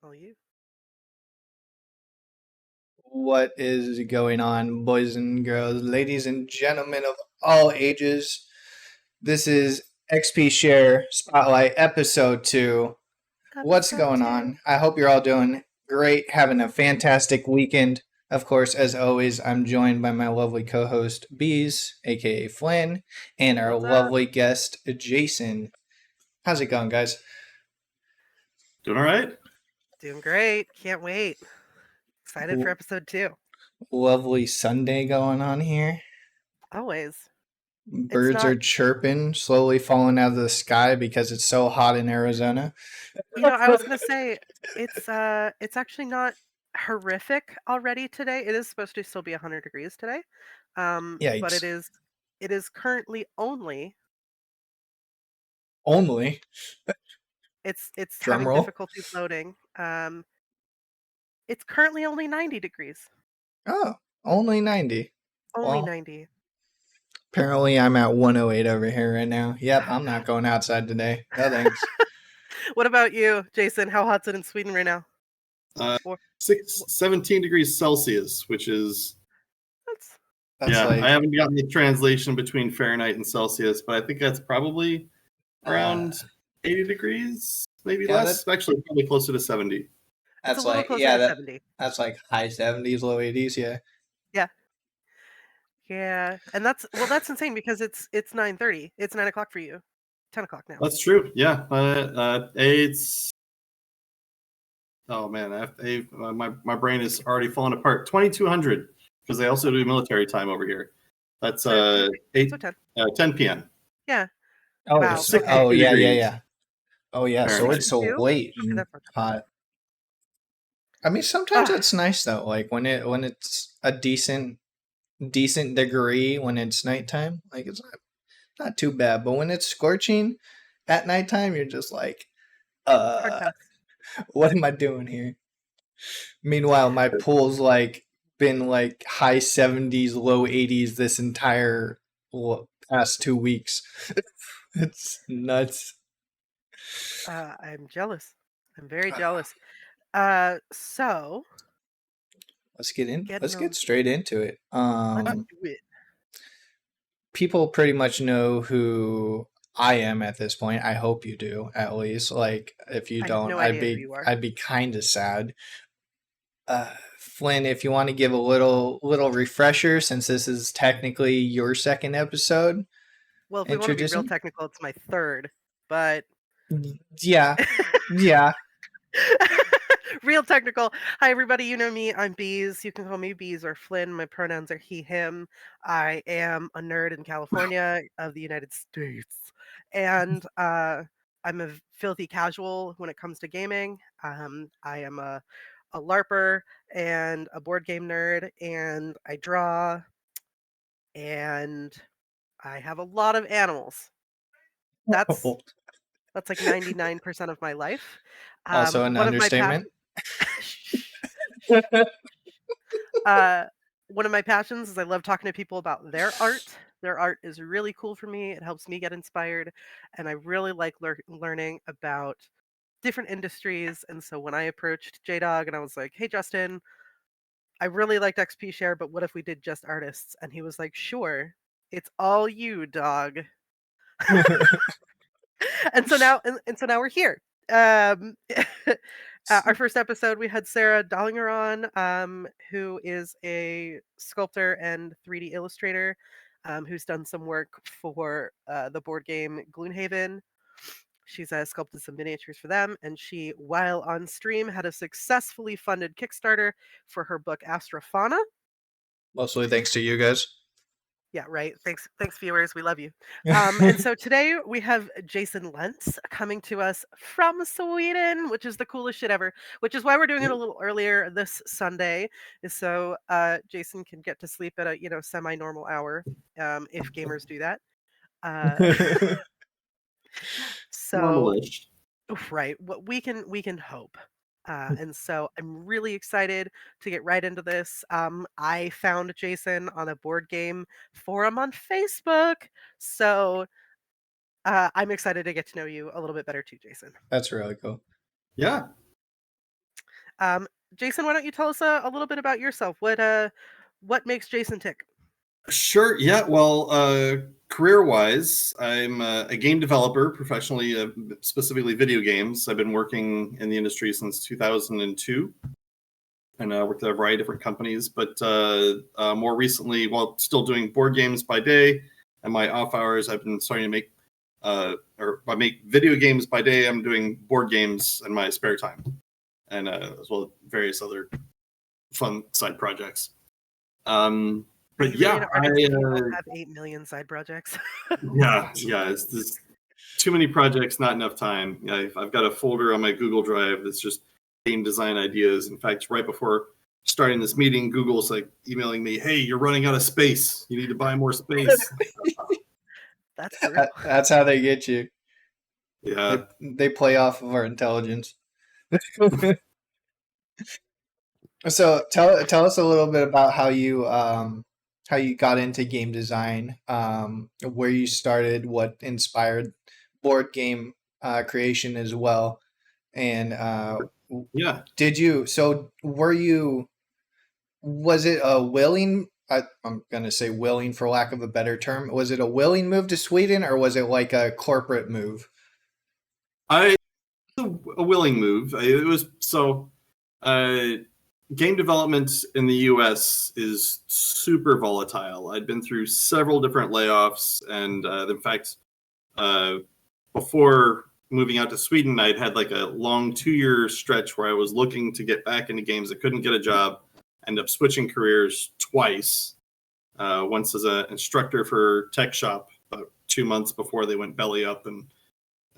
All you. What is going on, boys and girls, ladies and gentlemen of all ages? This is XP Share Spotlight Episode 2. What's Episode going 2. on? I hope you're all doing great, having a fantastic weekend. Of course, as always, I'm joined by my lovely co host, Bees, aka Flynn, and our What's up? lovely guest, Jason. How's it going, guys? Doing all right? Doing great. Can't wait. Excited for episode 2. Lovely Sunday going on here. Always. Birds are chirping, slowly falling out of the sky because it's so hot in Arizona. I was gonna say it's actually not horrific already today. It is supposed to still be 100 degrees today. But Yikes. it is currently only It's having roll. difficulty loading. It's currently only 90 degrees. Oh, only 90. Only 90. Apparently I'm at 108 over here right now. Yep, I'm not going outside today. No thanks. What about you, Jason? How hot's it in Sweden right now? 17 degrees Celsius, which is That's like, I haven't gotten the translation between Fahrenheit and Celsius, but I think that's probably around 80 degrees, maybe less. Actually, probably closer to 70. That's like, yeah, 70. That's like high 70s, low 80s, yeah. Yeah, and that's insane because it's 9:30. It's 9 o'clock for you. 10 o'clock now. That's true. Yeah, it's man, my brain is already falling apart. 2200 because they also do military time over here. That's 10 p.m. Yeah. Oh, wow. Oh yeah. Oh yeah. So it's so late and hot. I mean, sometimes it's nice though. Like when it's a decent degree when it's nighttime. Like it's not too bad. But when it's scorching at nighttime, you're just like, what am I doing here? Meanwhile, my pool's like been like high 70s, low 80s this entire past 2 weeks. It's nuts. I'm jealous. I'm very jealous. So let's get straight into it. Let's do it. People pretty much know who I am at this point. I hope you do, at least. Like, if you don't, I'd be kind of sad. Flynn, if you want to give a little refresher, since this is technically your second episode. Well, if we want to be real technical, it's my third, but yeah. Real technical. Hi, everybody. You know me. I'm Bees. You can call me Bees or Flynn. My pronouns are he, him. I am a nerd in California of the United States. And I'm a filthy casual when it comes to gaming. I am a LARPer and a board game nerd, and I draw, and I have a lot of animals. That's like 99% of my life. Also an understatement. One of my passions is I love talking to people about their art. Their art is really cool for me. It helps me get inspired, and I really like learning about different industries. And so when I approached J-Dog and I was like, "Hey, Justin, I really liked XP Share, but what if we did just artists?" And he was like, "Sure, it's all you, dog." and so now we're here. Our first episode, we had Sarah Dollinger on, who is a sculptor and 3D illustrator, who's done some work for the board game Gloomhaven. She's sculpted some miniatures for them, and she, while on stream, had a successfully funded Kickstarter for her book Astrofauna. Mostly thanks to you guys. Yeah, right. Thanks, viewers. We love you. And so today we have Jason Lentz coming to us from Sweden, which is the coolest shit ever, which is why we're doing it a little earlier this Sunday, is so Jason can get to sleep at a semi-normal hour, if gamers do that. So, right, what we can hope. And so I'm really excited to get right into this. I found Jason on a board game forum on Facebook. So I'm excited to get to know you a little bit better too, Jason. That's really cool. Yeah. Jason, why don't you tell us a little bit about yourself? What makes Jason tick? Sure. Yeah. Well, career-wise, I'm a game developer professionally, specifically video games. I've been working in the industry since 2002, and worked at a variety of different companies. But more recently, while still doing board games by day, and my off hours, I've been starting to make, or I make video games by day. I'm doing board games in my spare time, and as well as various other fun side projects. Are But you really yeah, an artist if you don't have 8 million side projects? yeah, it's just too many projects, not enough time. I've got a folder on my Google Drive that's just game design ideas. In fact, right before starting this meeting, Google's like emailing me, "Hey, you're running out of space. You need to buy more space." That's brutal. That's how they get you. Yeah. They play off of our intelligence. So tell us a little bit about how you got into game design, where you started, what inspired board game creation as well, and Yeah. did you? So were you? Was it a willing? I'm gonna say willing for lack of a better term. Was it a willing move to Sweden, or was it like a corporate move? I a willing move. It was so uh game development in the US is super volatile. I'd been through several different layoffs, and in fact, uh, before moving out to Sweden, I'd had like a long 2 year stretch where I was looking to get back into games. I couldn't get a job, ended up switching careers twice. Once as an instructor for tech shop, about 2 months before they went belly up and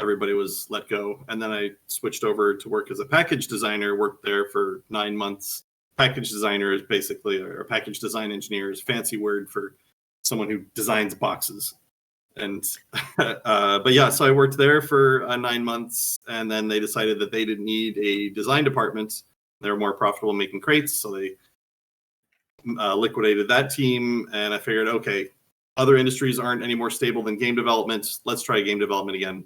everybody was let go. And then I switched over to work as a package designer, worked there for 9 months. Package designer is basically, or package design engineer is fancy word for someone who designs boxes. And but yeah, so I worked there for 9 months, and then they decided that they didn't need a design department. They were more profitable making crates, so they liquidated that team. And I figured, okay, other industries aren't any more stable than game development. Let's try game development again.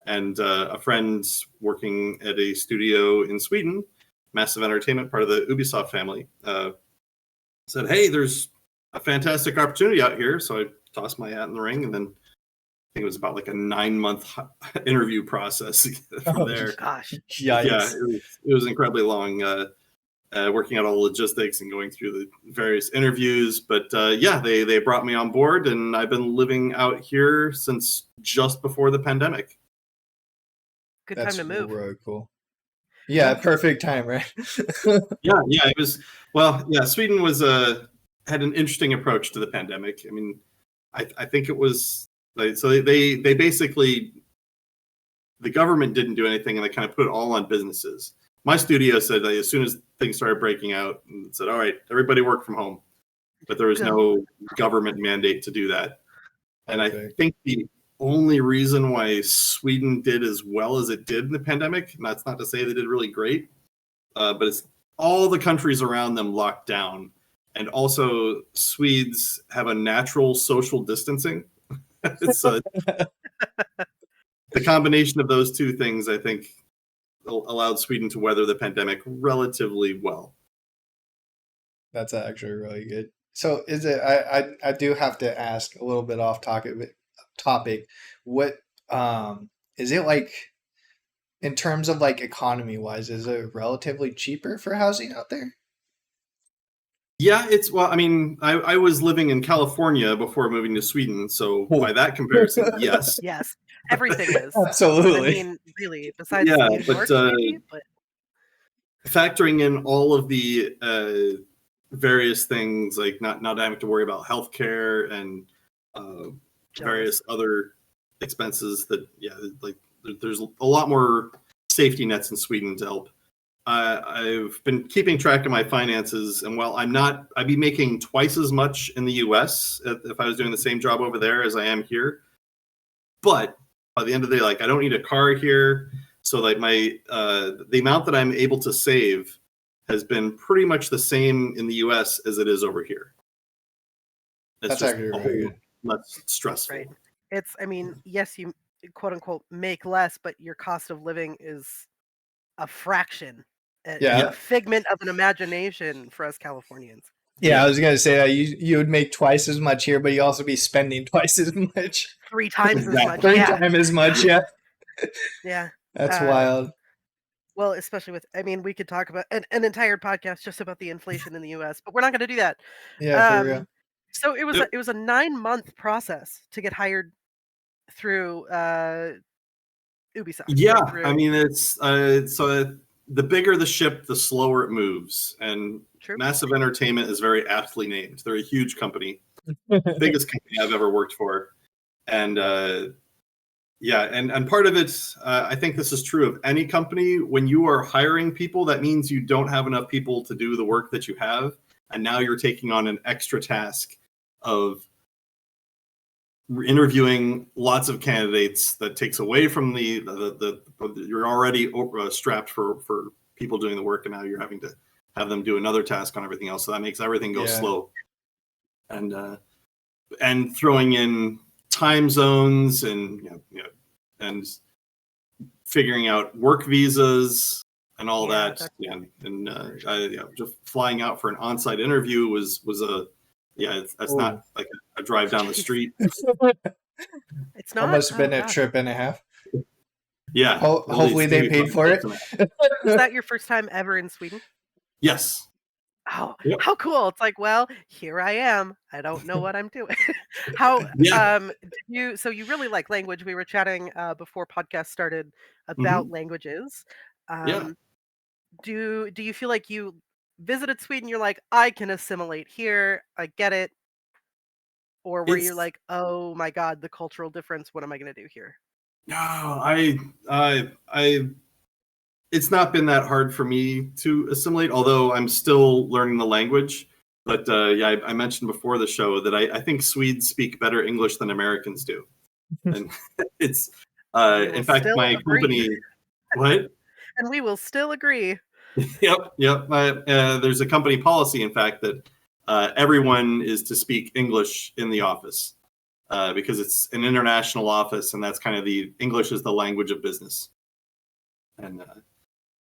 And a friend working at a studio in Sweden, Massive Entertainment, part of the Ubisoft family, said, "Hey, there's a fantastic opportunity out here." So I tossed my hat in the ring, and then I think it was about like a 9 month interview process from there. Gosh. Yeah, Yikes. it was incredibly long, working out all the logistics and going through the various interviews. But yeah, they brought me on board, and I've been living out here since just before the pandemic. Good That's time to move. really cool. Yeah, perfect time, right? Yeah, it was. Well, yeah, Sweden was had an interesting approach to the pandemic. I mean, I think it was like, so they basically, the government didn't do anything, and they kind of put it all on businesses. My studio said that as soon as things started breaking out, and said, "All right, everybody work from home," but there was no government mandate to do that. And I think the only reason why Sweden did as well as it did in the pandemic, and that's not to say they did really great, but it's all the countries around them locked down. And also, Swedes have a natural social distancing. So the combination of those two things, I think, allowed Sweden to weather the pandemic relatively well. That's actually really good. So is it? I do have to ask a little bit off topic. What is it like in terms of like economy wise? Is it relatively cheaper for housing out there? Yeah, it's, well, I mean, I was living in California before moving to Sweden, so by that comparison, yes. Yes, everything is. Absolutely. I mean, really, besides Yeah, New York, maybe, but factoring in all of the various things, like not having to worry about healthcare and various other expenses, that, yeah, like there's a lot more safety nets in Sweden to help. I've been keeping track of my finances, and while I'd be making twice as much in the US if I was doing the same job over there as I am here. But by the end of the day, like, I don't need a car here. So like my the amount that I'm able to save has been pretty much the same in the US as it is over here. That's actually really good. Less stressful. right. It's, I mean, yes, you quote unquote make less, but your cost of living is a fraction. Yeah. a figment of an imagination for us Californians. Yeah, I was gonna say that you would make twice as much here, but you also be spending twice as much, 3 times as much. Exactly. three Yeah. times as much. Yeah, Yeah. that's Uh, wild. well, especially with, I mean, we could talk about an entire podcast just about the inflation in the US, but we're not going to do that. Yeah, for real. Um, so Yep. it was a 9-month process to get hired through Ubisoft or Yeah, I through mean it's the bigger the ship, the slower it moves, and True. Massive Entertainment is very aptly named. They're a huge company, biggest company I've ever worked for, and yeah, and part of it, I think this is true of any company. When you are hiring people, that means you don't have enough people to do the work that you have, and now you're taking on an extra task of interviewing lots of candidates that takes away from the you're already strapped for people doing the work, and now you're having to have them do another task on everything else, so that makes everything go Yeah. slow. And throwing in time zones and and figuring out work visas and all Yeah, that. Just flying out for an on-site interview was a that's Ooh. not like a drive down the Jeez. street. It's That not. must have been Oh a gosh. trip and a half. Yeah. Hopefully they maybe paid for it. Was that your first time ever in Sweden? Yes. Oh, Yep. how cool. It's like, well, here I am. I don't know what I'm doing. How Yeah. did you really like language. We were chatting before podcast started about Hmm. languages. Yeah. Um do you feel like you visited Sweden, you're like, I can assimilate here, I get it, or were you It's like, oh my god, the cultural difference, what am I going to do here? no, I it's not been that hard for me to assimilate, although I'm still learning the language. But I mentioned before the show that I think Swedes speak better English than Americans do, and it's We will in fact still my agree. company. What? And we will still agree. Yep. There's a company policy, in fact, that everyone is to speak English in the office because it's an international office, and that's kind of the English is the language of business, and I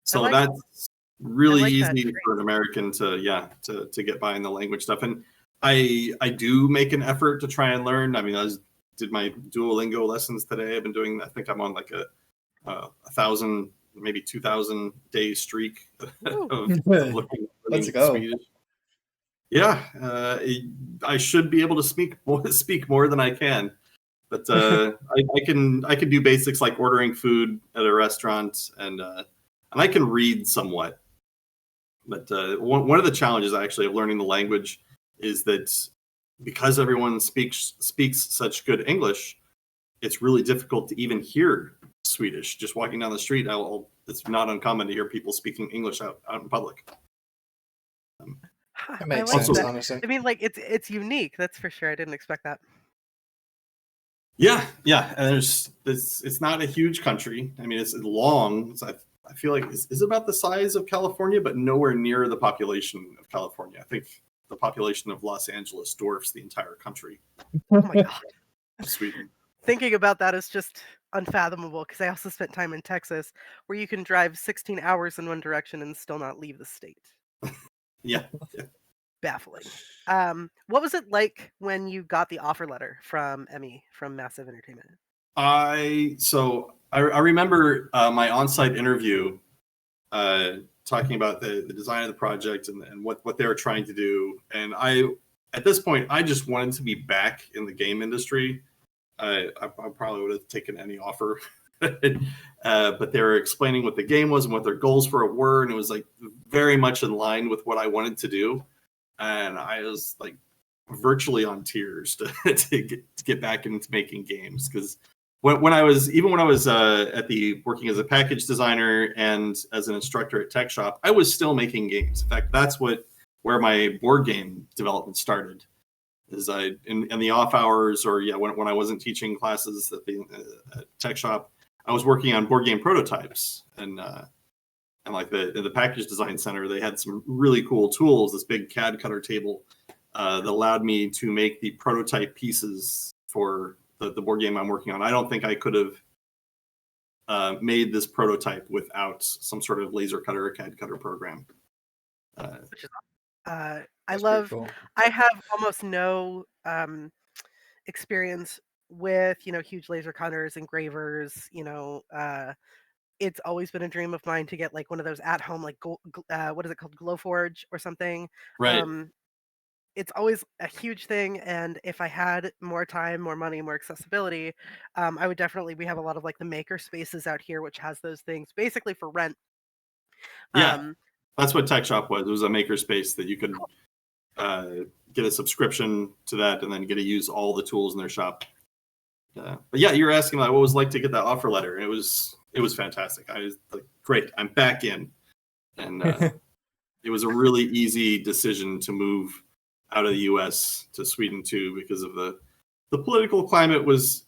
so like that's I really like that easy trait. for an American to get by in the language stuff. And I do make an effort to try and learn. I mean, did my Duolingo lessons today. I've been doing. I think I'm on like a 1,000, maybe 2,000 day streak Ooh, of Let's learning go. Swedish. Yeah, I should be able to speak more than I can, but I can do basics like ordering food at a restaurant, and I can read somewhat. But one of the challenges actually of learning the language is that because everyone speaks such good English, it's really difficult to even hear Swedish. Just walking down the street, it's not uncommon to hear people speaking English out in public. That I makes like Also, sense, that. honestly. I mean, like, it's unique, that's for sure. I didn't expect that. yeah, and it's not a huge country. I mean, it's long. I feel like it's about the size of California, but nowhere near the population of California. I think the population of Los Angeles dwarfs the entire country Oh my god. of Sweden. Thinking about that is just unfathomable because I also spent time in Texas where you can drive 16 hours in one direction and still not leave the state. Yeah. Baffling. What was it like when you got the offer letter from Emmy from Massive Entertainment? I remember my on-site interview talking about the design of the project and what they were trying to do. And at this point, I just wanted to be back in the game industry. I probably would have taken any offer. But they were explaining what the game was and what their goals for it were. And it was like very much in line with what I wanted to do. And I was like virtually on tears to get back into making games because when I was working as a package designer and as an instructor at Tech Shop, I was still making games. In fact, that's where my board game development started. Is in the off hours or when I wasn't teaching classes at Tech Shop, I was working on board game prototypes and like the package design center, they had some really cool tools. This big CAD cutter table that allowed me to make the prototype pieces for the board game I'm working on. I don't think I could have made this prototype without some sort of laser cutter or CAD cutter program. Which is I That's pretty love. cool. I have almost no experience with huge laser cutters, engravers. It's always been a dream of mine to get like one of those at home like what is it called, Glowforge or something. Right. It's always a huge thing, and if I had more time, more money, more accessibility, I would definitely. We have a lot of like the maker spaces out here, which has those things basically for rent. Yeah. Um, That's what Tech Shop was. It was a maker space that you could get a subscription to that and then get to use all the tools in their shop. But yeah, you were asking like what it was like to get that offer letter, and it was fantastic. I was like, great, I'm back in, and it was a really easy decision to move out of the U.S. to Sweden too, because of the political climate was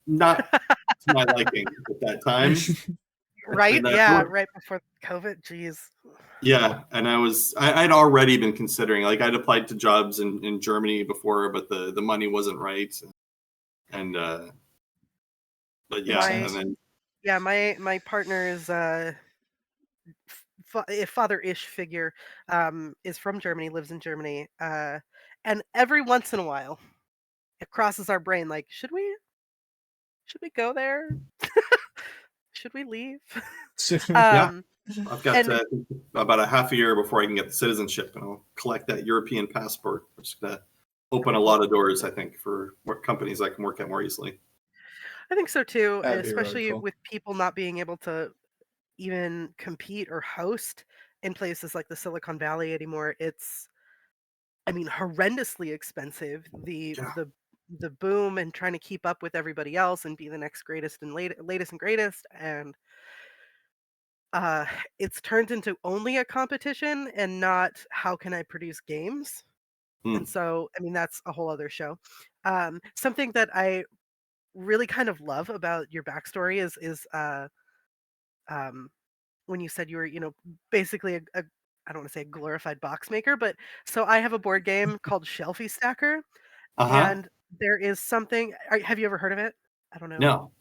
not to my liking at that time. right? And Yeah, right before COVID. Jeez. yeah, and I'd already been considering, like I'd applied to jobs in Germany before, but the money wasn't right, and but yeah, My and then yeah, my partner's father-ish figure is from Germany, lives in Germany, and every once in a while it crosses our brain like, should we go there? Should we leave? yeah, um, I've got and about a half a year before I can get the citizenship, and I'll collect that European passport, which is gonna open a lot of doors, I think, for work companies I can work at more easily. I think so too, That'd be really especially cool. with people not being able to even compete or host in places like the Silicon Valley anymore. It's, I mean, horrendously expensive. The Yeah. the the boom and trying to keep up with everybody else and be the next greatest and latest and greatest, and uh it's turned into only a competition and not how can I produce games. Hmm. And so, I mean, that's a whole other show. Something that I really kind of love about your backstory is um when you said you were, basically a I don't want to say a glorified box maker, but so I have a board game called Shelfie Stacker, Uh-huh. and there is something. Have you ever heard of it? I don't know. No.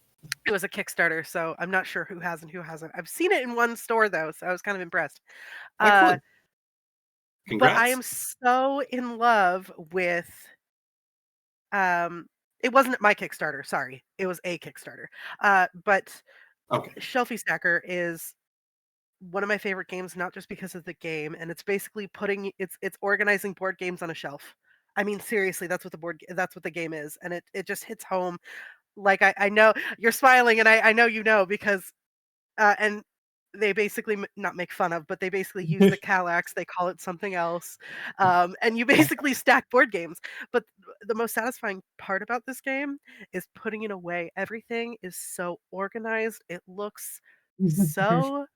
It was a Kickstarter, so I'm not sure who has and who hasn't. I've seen it in one store though, so I was kind of impressed. Uh, Excellent. but I Congrats. am so in love with. Um, it wasn't my Kickstarter. Sorry, it was a Kickstarter. But Okay. Shelfie Stacker is one of my favorite games, not just because of the game, and it's basically it's organizing board games on a shelf. I mean, seriously, that's what the game is, and it just hits home. Like I know you're smiling, and I know because and they basically not make fun of, but they basically use the Kallax. They call it something else, and you basically stack board games. But the most satisfying part about this game is putting it away. Everything is so organized. It looks so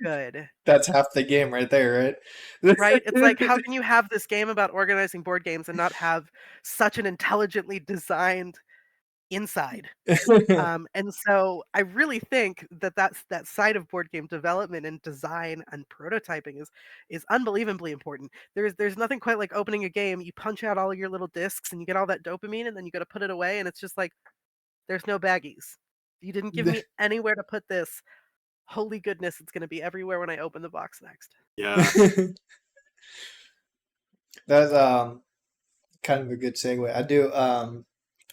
good. That's half the game right there, right? Right? It's like, how can you have this game about organizing board games and not have such an intelligently designed inside? And so I really think that side of board game development and design and prototyping is unbelievably important. There's nothing quite like opening a game, you punch out all of your little discs and you get all that dopamine and then you gotta put it away and it's just like, there's no baggies. You didn't give me anywhere to put this. Holy goodness, it's gonna be everywhere when I open the box next. Yeah. That's kind of a good segue. I do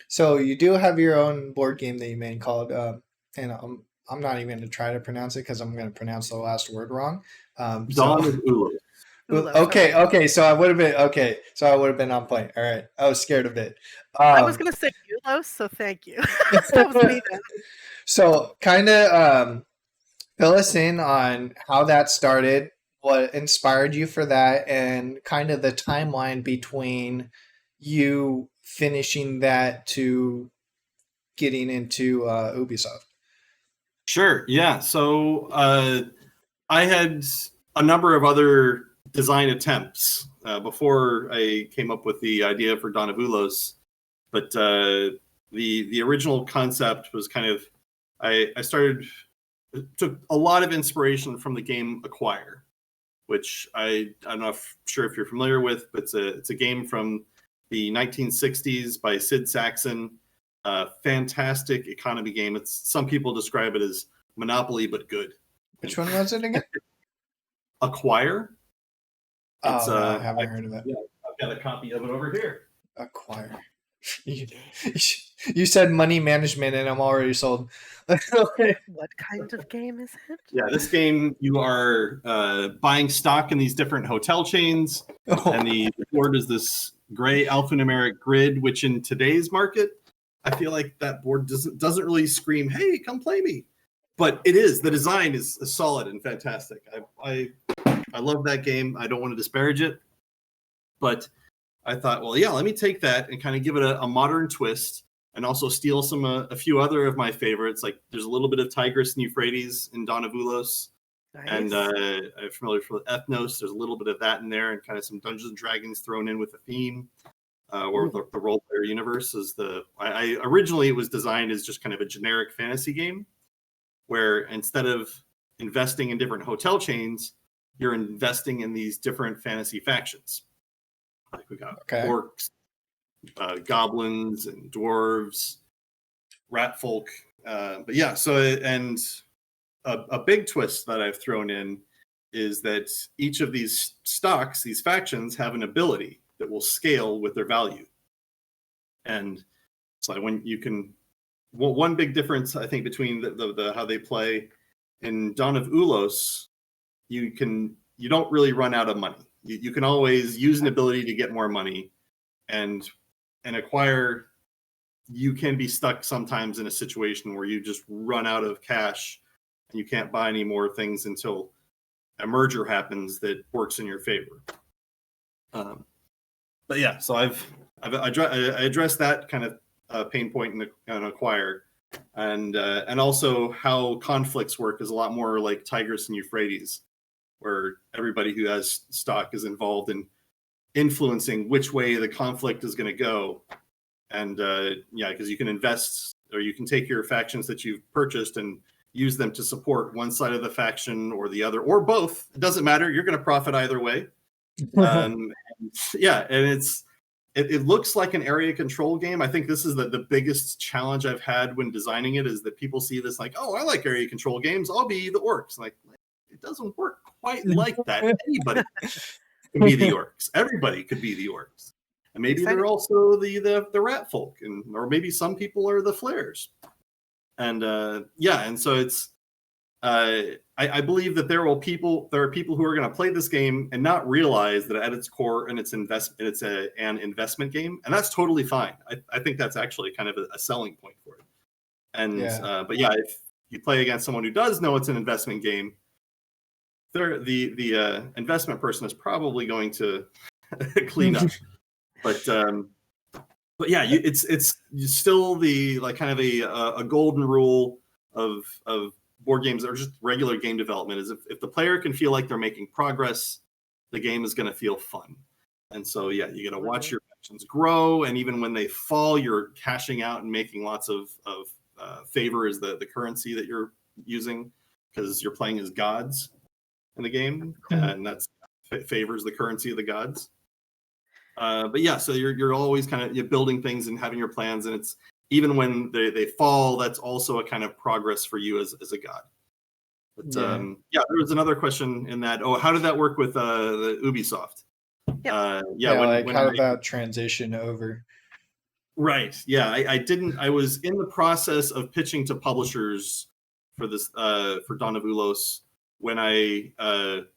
so you do have your own board game that you made called and I'm not even going to try to pronounce it because I'm going to pronounce the last word wrong. So Dawn of Ulos. Ulos, okay, okay. okay, so I would have been okay, so I would have been on point. All right, I was scared of it. I was gonna say Ulos, so thank you. That was me then. So kind of fill us in on how that started, what inspired you for that, and kind of the timeline between you finishing that to getting into Ubisoft. Sure. Yeah. So I had a number of other design attempts before I came up with the idea for Dawn of Ulos, but the original concept was kind of I started took a lot of inspiration from the game Acquire, which I'm not sure if you're familiar with, but it's a game from the 1960s by Sid Sackson. Fantastic economy game. It's some people describe it as Monopoly but good. Which one was it again? Acquire. It's Oh no, I haven't heard of it. yeah, I've got a copy of it over here. Acquire. You said money management, and I'm already sold. What kind of game is it? Yeah, this game you are buying stock in these different hotel chains, and the board is this gray alphanumeric grid, which in today's market, I feel like that board doesn't really scream, "Hey, come play me," but it is. The design is solid and fantastic. I love that game. I don't want to disparage it, but I thought, well, yeah, let me take that and kind of give it a modern twist, and also steal a few other of my favorites. Like there's a little bit of Tigris and Euphrates in Dawn of Ulos, Nice. and I'm familiar with Ethnos. There's a little bit of that in there, and kind of some Dungeons and Dragons thrown in with the theme, or the role player universe. I originally it was designed as just kind of a generic fantasy game, where instead of investing in different hotel chains, you're investing in these different fantasy factions. Like we got orcs, goblins, and dwarves, rat folk. But yeah, so and a big twist that I've thrown in is that each of these stocks, these factions, have an ability that will scale with their value. And so when you can, one big difference I think between the how they play in Dawn of Ulos, you don't really run out of money. You can always use an ability to get more money, and acquire. You can be stuck sometimes in a situation where you just run out of cash and you can't buy any more things until a merger happens that works in your favor. But yeah, so I addressed that kind of pain point in Acquire, and also how conflicts work is a lot more like Tigris and Euphrates, where everybody who has stock is involved in influencing which way the conflict is going to go. And yeah, because you can invest, or you can take your factions that you've purchased and use them to support one side of the faction or the other, or both. It doesn't matter. You're going to profit either way. Yeah, and it looks like an area control game. I think this is the biggest challenge I've had when designing it, is that people see this like, oh, I like area control games. I'll be the orcs. Like, it doesn't work quite like that. Anybody can be the orcs. Everybody could be the orcs. And maybe they're also the rat folk, or maybe some people are the flares. And yeah, and so it's I believe that there are people who are going to play this game and not realize that at its core and it's an investment game, and that's totally fine. I think that's actually kind of a selling point for it. And but yeah, if you play against someone who does know it's an investment game, the investment person is probably going to clean up. But yeah, it's still the like kind of a golden rule of board games, or just regular game development, is if the player can feel like they're making progress, the game is going to feel fun. And so yeah, you got to watch your factions grow, and even when they fall, you're cashing out and making lots of favor is the currency that you're using, because you're playing as gods in the game, and that's favors the currency of the gods. But yeah, so you're always kind of you're building things and having your plans, and it's even when they fall, that's also a kind of progress for you as a god. But yeah, there was another question in that. Oh, how did that work with the Ubisoft? Like how did that transition over? Right. Yeah, I didn't. I was in the process of pitching to publishers for this for Dawn of Ulos when I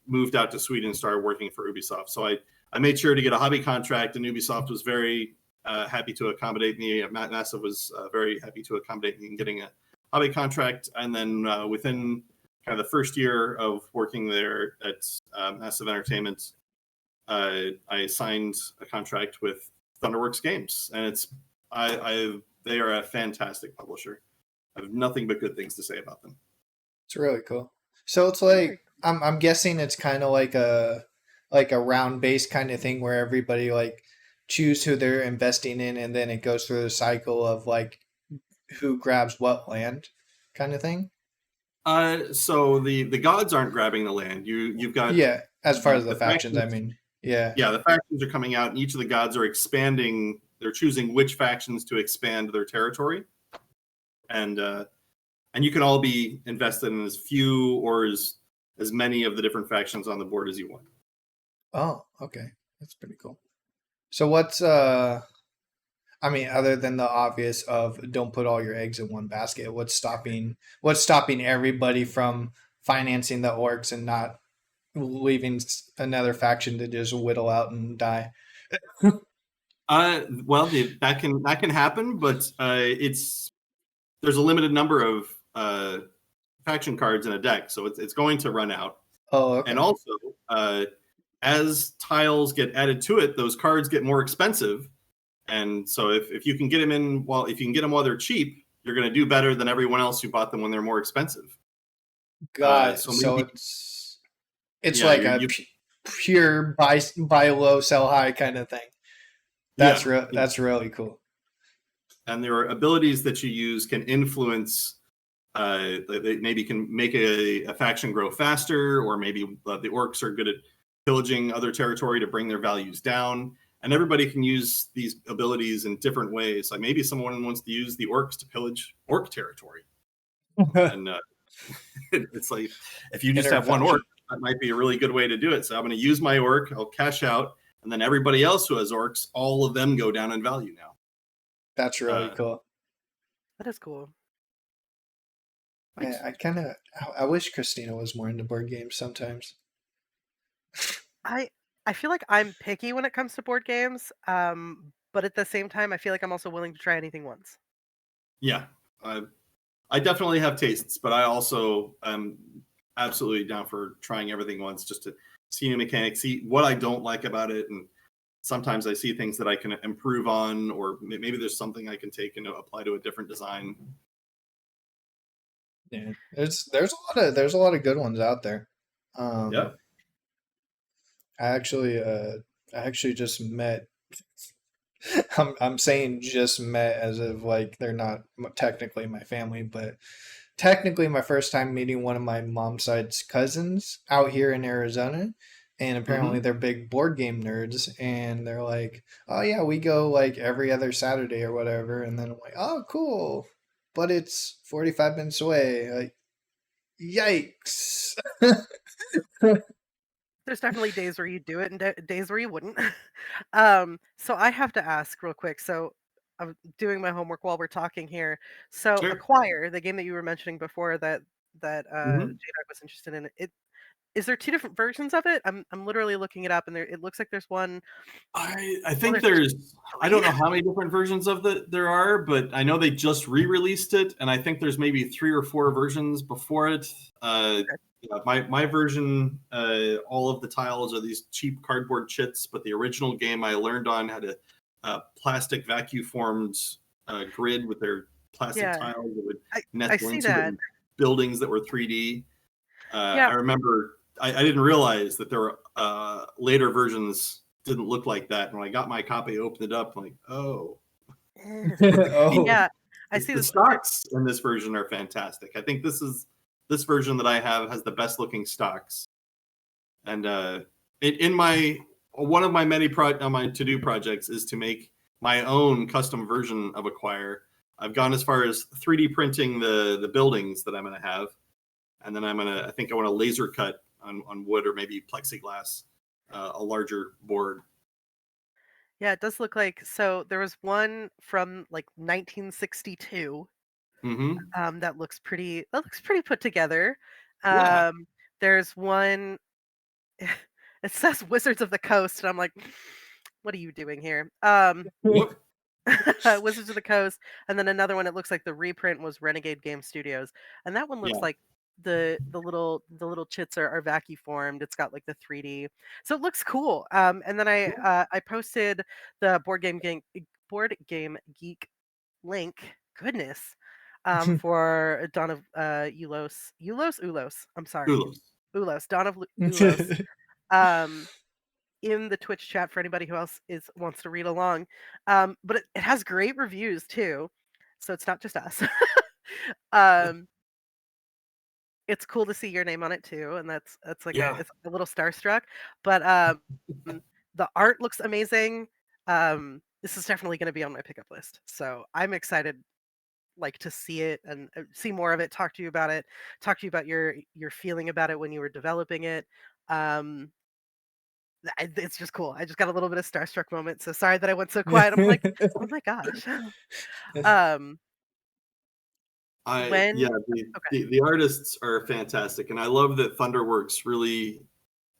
moved out to Sweden and started working for Ubisoft. So I made sure to get a hobby contract, and Ubisoft was very happy to accommodate me. Massive was very happy to accommodate me in getting a hobby contract. And then within kind of the first year of working there at Massive Entertainment, I signed a contract with Thunderworks Games, and they are a fantastic publisher. I have nothing but good things to say about them. It's really cool. So it's like I'm guessing it's kind of like a round based kind of thing where everybody like choose who they're investing in, and then it goes through the cycle of like who grabs what land kind of thing. So the gods aren't grabbing the land. You've got as far as the factions, I mean. Yeah, the factions are coming out, and each of the gods are expanding. They're choosing which factions to expand their territory, and and you can all be invested in as few or as many of the different factions on the board as you want. Oh, okay. That's pretty cool. So what's I mean, other than the obvious of don't put all your eggs in one basket, what's stopping everybody from financing the orcs and not leaving another faction to just whittle out and die? Well, that can happen, but there's a limited number of faction cards in a deck, so it's going to run out. Oh, And okay. also, as tiles get added to it, those cards get more expensive. And so if you can get them if you can get them while they're cheap, you're going to do better than everyone else who bought them when they're more expensive. Got it. So So maybe, it's yeah, like a pure buy low, sell high kind of thing. yeah, That's really cool. and there are abilities that you use can influence. They maybe can make a faction grow faster, or maybe the orcs are good at pillaging other territory to bring their values down. And everybody can use these abilities in different ways. Like maybe someone wants to use the orcs to pillage orc territory, and it's like if you just have one orc, that might be a really good way to do it. So I'm going to use my orc, I'll cash out, and then everybody else who has orcs, all of them go down in value now. That's really cool. That is cool. I wish Christina was more into board games sometimes. I feel like I'm picky when it comes to board games, but at the same time, I feel like I'm also willing to try anything once. Yeah, I definitely have tastes, but I also am absolutely down for trying everything once just to see new mechanics, see what I don't like about it, and sometimes I see things that I can improve on, or maybe there's something I can take and apply to a different design. Yeah, there's a lot of good ones out there. Yeah. I actually just met. I'm saying just met as if like they're not technically my family, but technically my first time meeting one of my mom's side's cousins out here in Arizona. And apparently they're big board game nerds, and they're like, "Oh yeah, we go like every other Saturday or whatever." And then I'm like, "Oh cool, but it's 45 minutes away." Like, yikes! There's definitely days where you do it and days where you wouldn't. So I have to ask real quick. So I'm doing my homework while we're talking here. So Sure. Acquire, the game that you were mentioning before that Mm-hmm. J-Dog was interested in, it is there two different versions of it? I'm literally looking it up, and it looks like there's one. I Oh, think there's I three. don't know how many different versions of there are, but I know they just re-released it, and I think there's maybe 3 or 4 versions before it. Okay. Yeah, my version, all of the tiles are these cheap cardboard chits, but the original game I learned on had a plastic vacuum formed grid with their plastic Yeah, tiles that would I nestle see into that. the buildings that were 3D. Yeah. I remember I didn't realize that there were later versions didn't look like that. And when I got my copy, I opened it up, I'm like, oh. Oh, Yeah, I see The this. stocks in this version are fantastic. I think this version that I have has the best looking stocks. And in my one of my many on my to do projects is to make my own custom version of Acquire. I've gone as far as 3D printing the buildings that I'm going to have, and then I think I want to laser cut on wood or maybe plexiglass a larger board. Yeah, it does look like, so there was one from like 1962, Mm-hmm. that looks pretty put together. Yeah. There's one, it says Wizards of the Coast, and I'm like, what are you doing here? Yep. Wizards of the Coast, and then another one, it looks like the reprint was Renegade Game Studios, and that one looks Yeah. like the little chits are vacuum formed. It's got like the 3D, so it looks cool. And then I posted the board game geek link. Goodness, for Dawn of Ulos. I'm sorry, Ulos. Ulos. Dawn of Ulos. Um, in the Twitch chat for anybody who else wants to read along. But it has great reviews too, so it's not just us. um, it's cool to see your name on it too, and that's like Yeah. it's a little starstruck. But the art looks amazing. This is definitely going to be on my pickup list, so I'm excited like to see it and see more of it, talk to you about it, talk to you about your feeling about it when you were developing it. Um, it's just cool. I just got a little bit of starstruck moment. So sorry that I went so quiet. I'm like, oh my gosh. um, Yeah, when okay, the artists are fantastic, and I love that Thunderworks really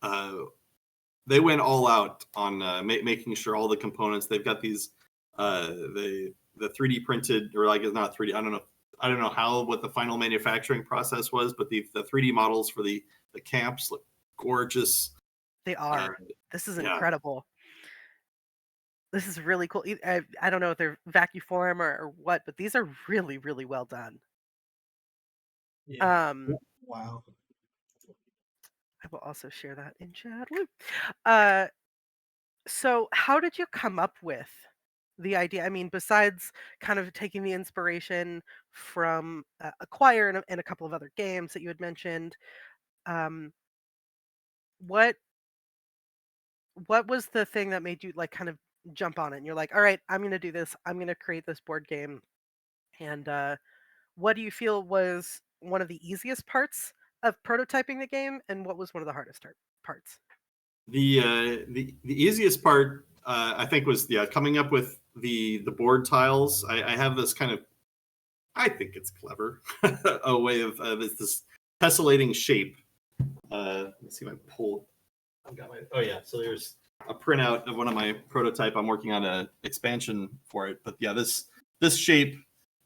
uh, they went all out on making sure all the components they've got these the 3D printed, or like it's not 3D. I don't know how what the final manufacturing process was, but the 3D models for the camps look gorgeous. they Uh, are. This is yeah, incredible. This is really cool. I don't know if they're vacuum form or what, but these are really, really well done. Yeah. Um, Wow. I will also share that in chat. Woo. Uh, so how did you come up with the idea? I mean, besides kind of taking the inspiration from Acquire and a couple of other games that you had mentioned, um, what what was the thing that made you like kind of jump on it? And you're like, all right, I'm going to do this. I'm going to create this board game. And what do you feel was one of the easiest parts of prototyping the game, and what was one of the hardest parts? the easiest part I think was coming up with the board tiles. I have this kind of, I think it's clever, a way of this tessellating shape. Let's see if I pull. I've got my. Oh yeah, so there's a printout of one of my prototype. I'm working on an expansion for it, but yeah, this shape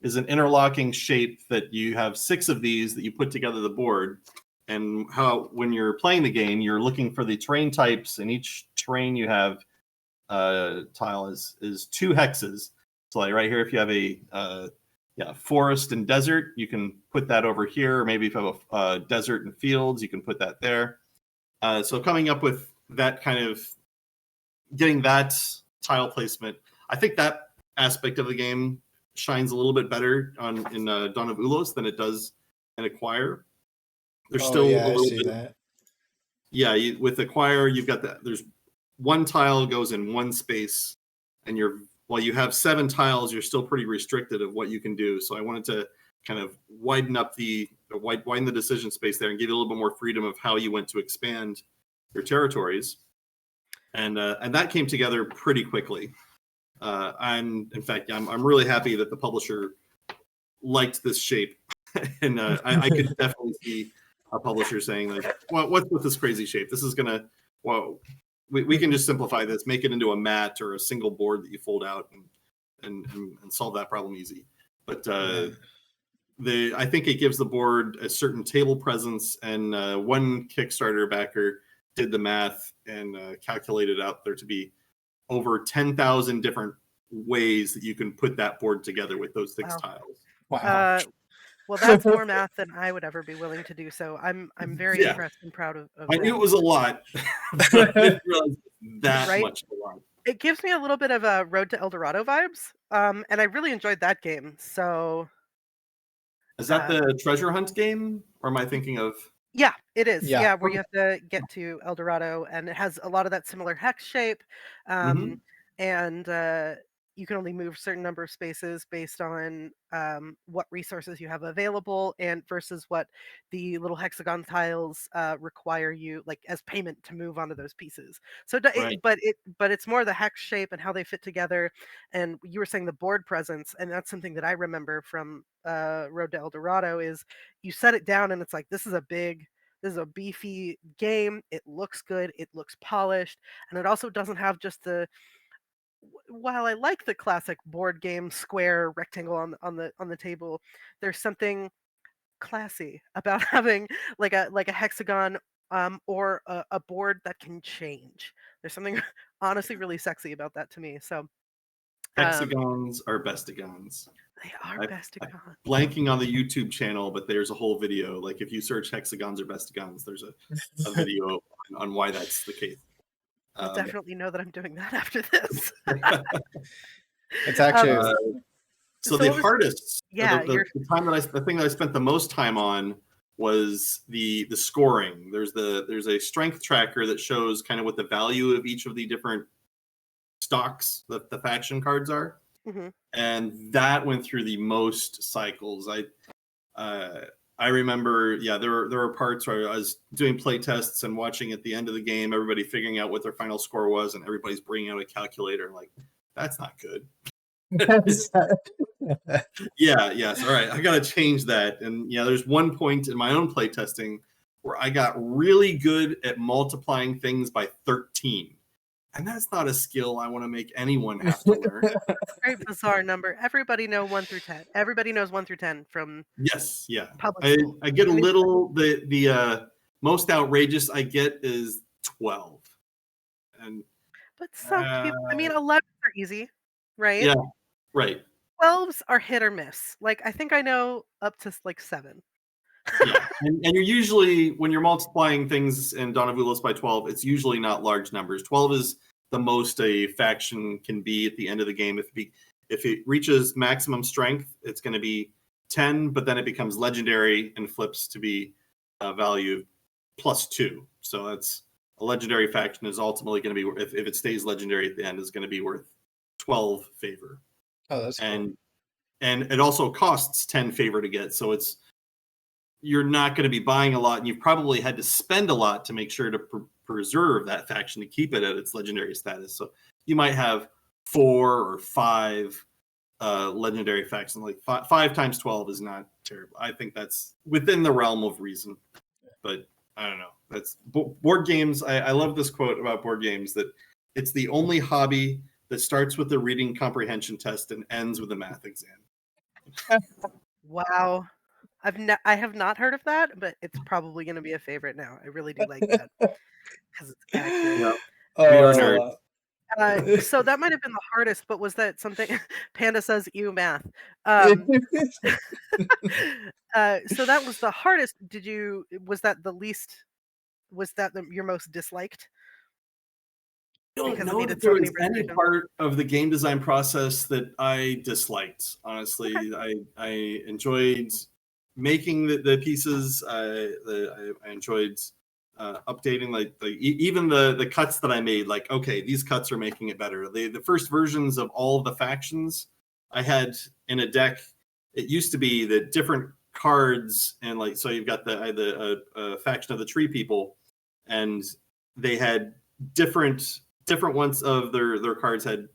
is an interlocking shape that you have 6 of these that you put together the board. And how when you're playing the game, you're looking for the terrain types, and each terrain you have tile is 2 hexes. So like right here, if you have a forest and desert, you can put that over here. Or maybe if you have a desert and fields, you can put that there. So coming up with that kind of getting that tile placement, I think that aspect of the game shines a little bit better in Dawn of Ulos than it does in Acquire. There's Oh still yeah, a I little see bit. that. Yeah, with Acquire, you've got that. There's one tile goes in one space, and while you have 7 tiles, you're still pretty restricted of what you can do. So I wanted to kind of widen the decision space there and give you a little bit more freedom of how you went to expand your territories, and that came together pretty quickly. And in fact, I'm really happy that the publisher liked this shape, and I could definitely see a publisher saying like, "Well, what's with this crazy shape? This is gonna well." We can just simplify this, make it into a mat or a single board that you fold out and solve that problem easy. But Yeah. I think it gives the board a certain table presence, and one Kickstarter backer did the math and calculated out there to be over 10,000 different ways that you can put that board together with those 6 Wow. tiles. Wow. Uh, well, that's more math than I would ever be willing to do. So I'm very Yeah, impressed and proud of I knew that. it was a lot, but I didn't realize that Right? much a lot. It gives me a little bit of a Road to El Dorado vibes, and I really enjoyed that game. So Is that uh, the treasure hunt game, or am I thinking of? yeah, it is. Yeah. Yeah, where you Okay. have to get to El Dorado, and it has a lot of that similar hex shape. Um, Hmm. and you can only move a certain number of spaces based on what resources you have available, and versus what the little hexagon tiles require you, like as payment to move onto those pieces. So, Right. but it's more the hex shape and how they fit together. And you were saying the board presence, and that's something that I remember from Road to El Dorado is you set it down and it's like this is a beefy game. It looks good, it looks polished, and it also doesn't have just while I like the classic board game square rectangle on the table, there's something classy about having like a hexagon or a board that can change. There's something honestly really sexy about that to me. So um Hexagons are bestigons. they are I'm bestigons. blanking on the YouTube channel, but there's a whole video. Like if you search hexagons or bestigons, there's a video on why that's the case. I'll Um, definitely know that I'm doing that after this. It's um actually uh, so so the what was hardest, yeah, the thing that I spent the most time on was the scoring. There's a strength tracker that shows kind of what the value of each of the different stocks that the faction cards are. Mhm. and that went through the most cycles. I remember, yeah, there were parts where I was doing play tests and watching at the end of the game, everybody figuring out what their final score was, and everybody's bringing out a calculator. Like, that's not good. Yeah, yes, all right, I got to change that. And yeah, there's one point in my own play testing where I got really good at multiplying things by 13. And that's not a skill I want to make anyone have to learn. That's a very bizarre number. Everybody know 1 through 10. Everybody knows 1 through 10 from Yes, yeah. public I, school. I get a I mean, little, the most outrageous I get is 12. And but some people, I uh, mean, 11s are easy, right? yeah, right. 12s are hit or miss. Like, I think I know up to, like, 7. Yeah. And you're usually, when you're multiplying things in Dawn of Ulos by 12, it's usually not large numbers. 12 is the most a faction can be at the end of the game. If it reaches maximum strength, it's going to be 10, but then it becomes legendary and flips to be a value +2. So that's a legendary faction is ultimately going to be, if it stays legendary at the end, is going to be worth 12 favor. Oh, that's cool. And it also costs 10 favor to get. So you're not going to be buying a lot, and you've probably had to spend a lot to make sure to preserve that faction to keep it at its legendary status. So you might have 4 or 5 legendary factions. Like 5 times 12 is not terrible. I think that's within the realm of reason. But I don't know. That's board games. I love this quote about board games, that it's the only hobby that starts with the reading comprehension test and ends with a math exam. Wow. I have not heard of that, but it's probably gonna be a favorite now. I really do like that because it's accurate. Yeah, we are nerds. Oh. So that might have been the hardest, but was that something Panda says, "Ew, math." Um, so that was the hardest. Was that the least was that your most disliked? I don't Because it know that needed there so many was any revisions. part of the game design process that I disliked. Okay. Honestly, I enjoyed making the pieces. I enjoyed updating, like even the cuts that I made. Like, okay, these cuts are making it better. The first versions of all of the factions I had in a deck, it used to be that different cards, and like, so you've got the faction of the tree people, and they had different ones of their cards had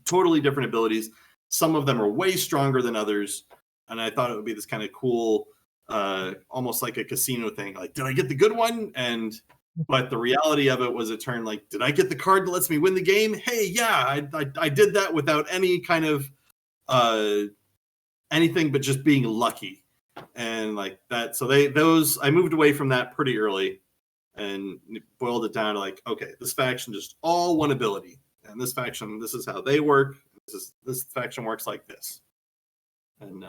totally different abilities. Some of them are way stronger than others, and I thought it would be this kind of cool, almost like a casino thing. Like, did I get the good one? But the reality of it was, it turned like, did I get the card that lets me win the game? Hey, yeah, I did that without any kind of anything but just being lucky, and like that. So I moved away from that pretty early, and boiled it down to like, okay, this faction just all one ability, and this faction, this is how they work. This faction works like this, and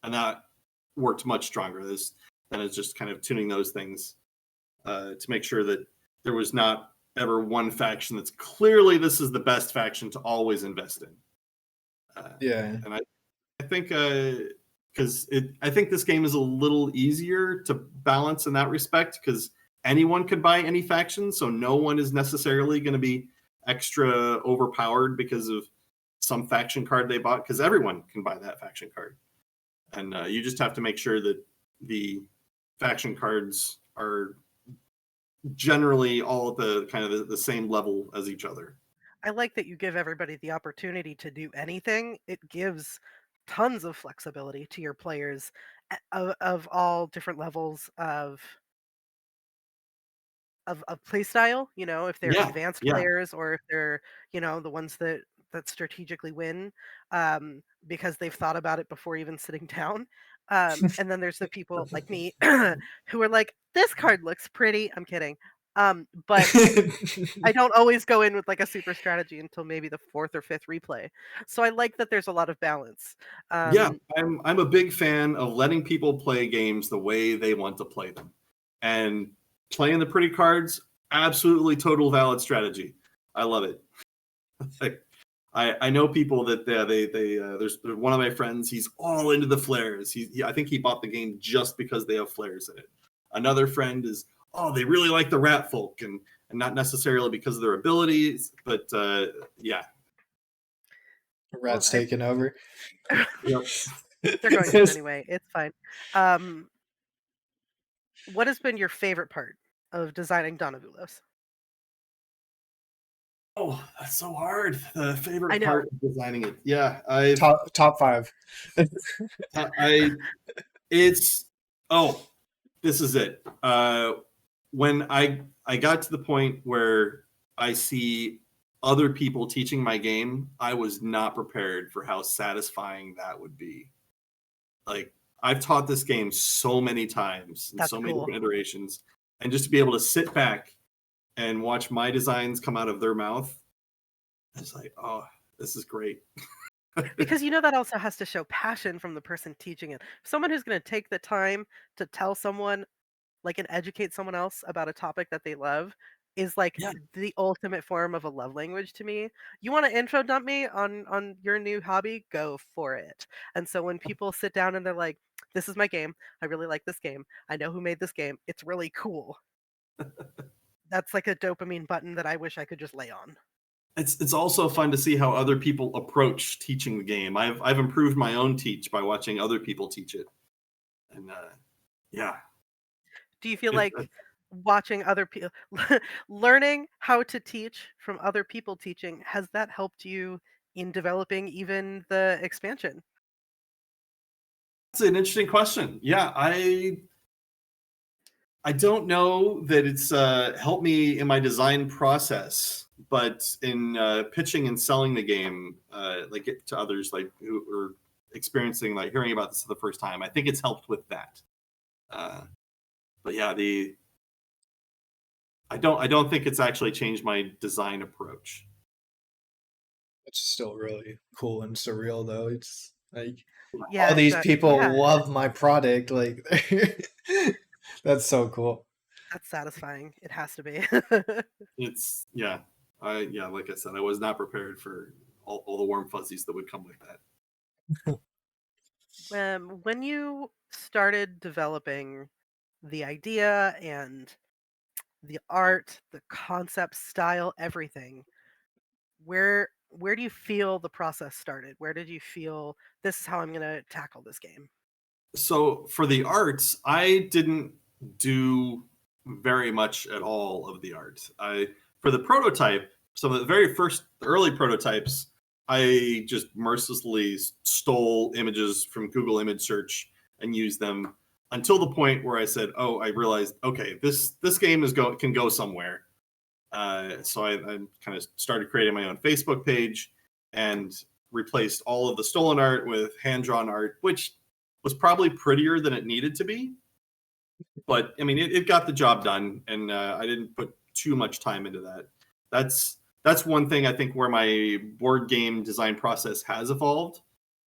that worked much stronger. Then it's just kind of tuning those things to make sure that there was not ever one faction that's clearly this is the best faction to always invest in. Yeah. And I think because I think this game is a little easier to balance in that respect, because anyone could buy any faction, so no one is necessarily going to be extra overpowered because of some faction card they bought, because everyone can buy that faction card, and you just have to make sure that the faction cards are generally all at the kind of the same level as each other. I like that you give everybody the opportunity to do anything. It gives tons of flexibility to your players of all different levels of play style, if they're Yeah, advanced yeah. players or if they're, the ones that strategically win, because they've thought about it before even sitting down. And then there's the people like me who are like, this card looks pretty. I'm kidding. But I don't always go in with like a super strategy until maybe the fourth or fifth replay. So I like that there's a lot of balance. Yeah, Um, I'm a big fan of letting people play games the way they want to play them, and playing the pretty cards, absolutely total valid strategy. I love it. Like, I know people that there's one of my friends. He's all into the flares. I think he bought the game just because they have flares in it. Another friend is, they really like the rat folk, and not necessarily because of their abilities, but yeah. Well, Rats taking over. Yep. they're going to anyway. It's fine. Um, what has been your favorite part of designing Dawn of Ulos? Oh, that's so hard. The I favorite know. part of designing it. Yeah, I've Top five. I it's oh, this is it. When I got to the point where I see other people teaching my game, I was not prepared for how satisfying that would be. Like I've taught this game so many times in That's so many cool. different iterations, and just to be able to sit back and watch my designs come out of their mouth, it's like, oh, this is great. Because that also has to show passion from the person teaching it. Someone who's going to take the time to tell someone, like, and educate someone else about a topic that they love is like Yeah, the ultimate form of a love language to me. You want to intro dump me on your new hobby? Go for it. And so when people sit down and they're like, "This is my game. I really like this game. I know who made this game. It's really cool." That's like a dopamine button that I wish I could just lay on. it's also fun to see how other people approach teaching the game. I've improved my own teach by watching other people teach it, and yeah, Do you feel it, like watching other people learning how to teach from other people teaching, has that helped you in developing even the expansion? that's an interesting question. Yeah, I don't know that it's helped me in my design process, but in pitching and selling the game, like it to others, like who are experiencing, like hearing about this for the first time, I think it's helped with that. Uh, but yeah, the I don't think it's actually changed my design approach. It's still really cool and surreal though. It's like all Yeah, these yeah, people love my product. Like that's so cool. that's satisfying. It has to be. It's yeah, yeah, like I said, I was not prepared for all the warm fuzzies that would come with that. When you started developing the idea and the art, the concept, style, everything, where do you feel the process started? Where did you feel this is how I'm gonna tackle this game? So for the arts, I didn't do very much at all of the art. I for the prototype, some of the very first early prototypes, I just mercilessly stole images from Google image search and used them until the point where I said, "Oh, I realized, okay, this game is can go somewhere." So I kind of started creating my own Facebook page and replaced all of the stolen art with hand drawn art, which was probably prettier than it needed to be. But I mean, it got the job done, and I didn't put too much time into that. That's one thing I think where my board game design process has evolved.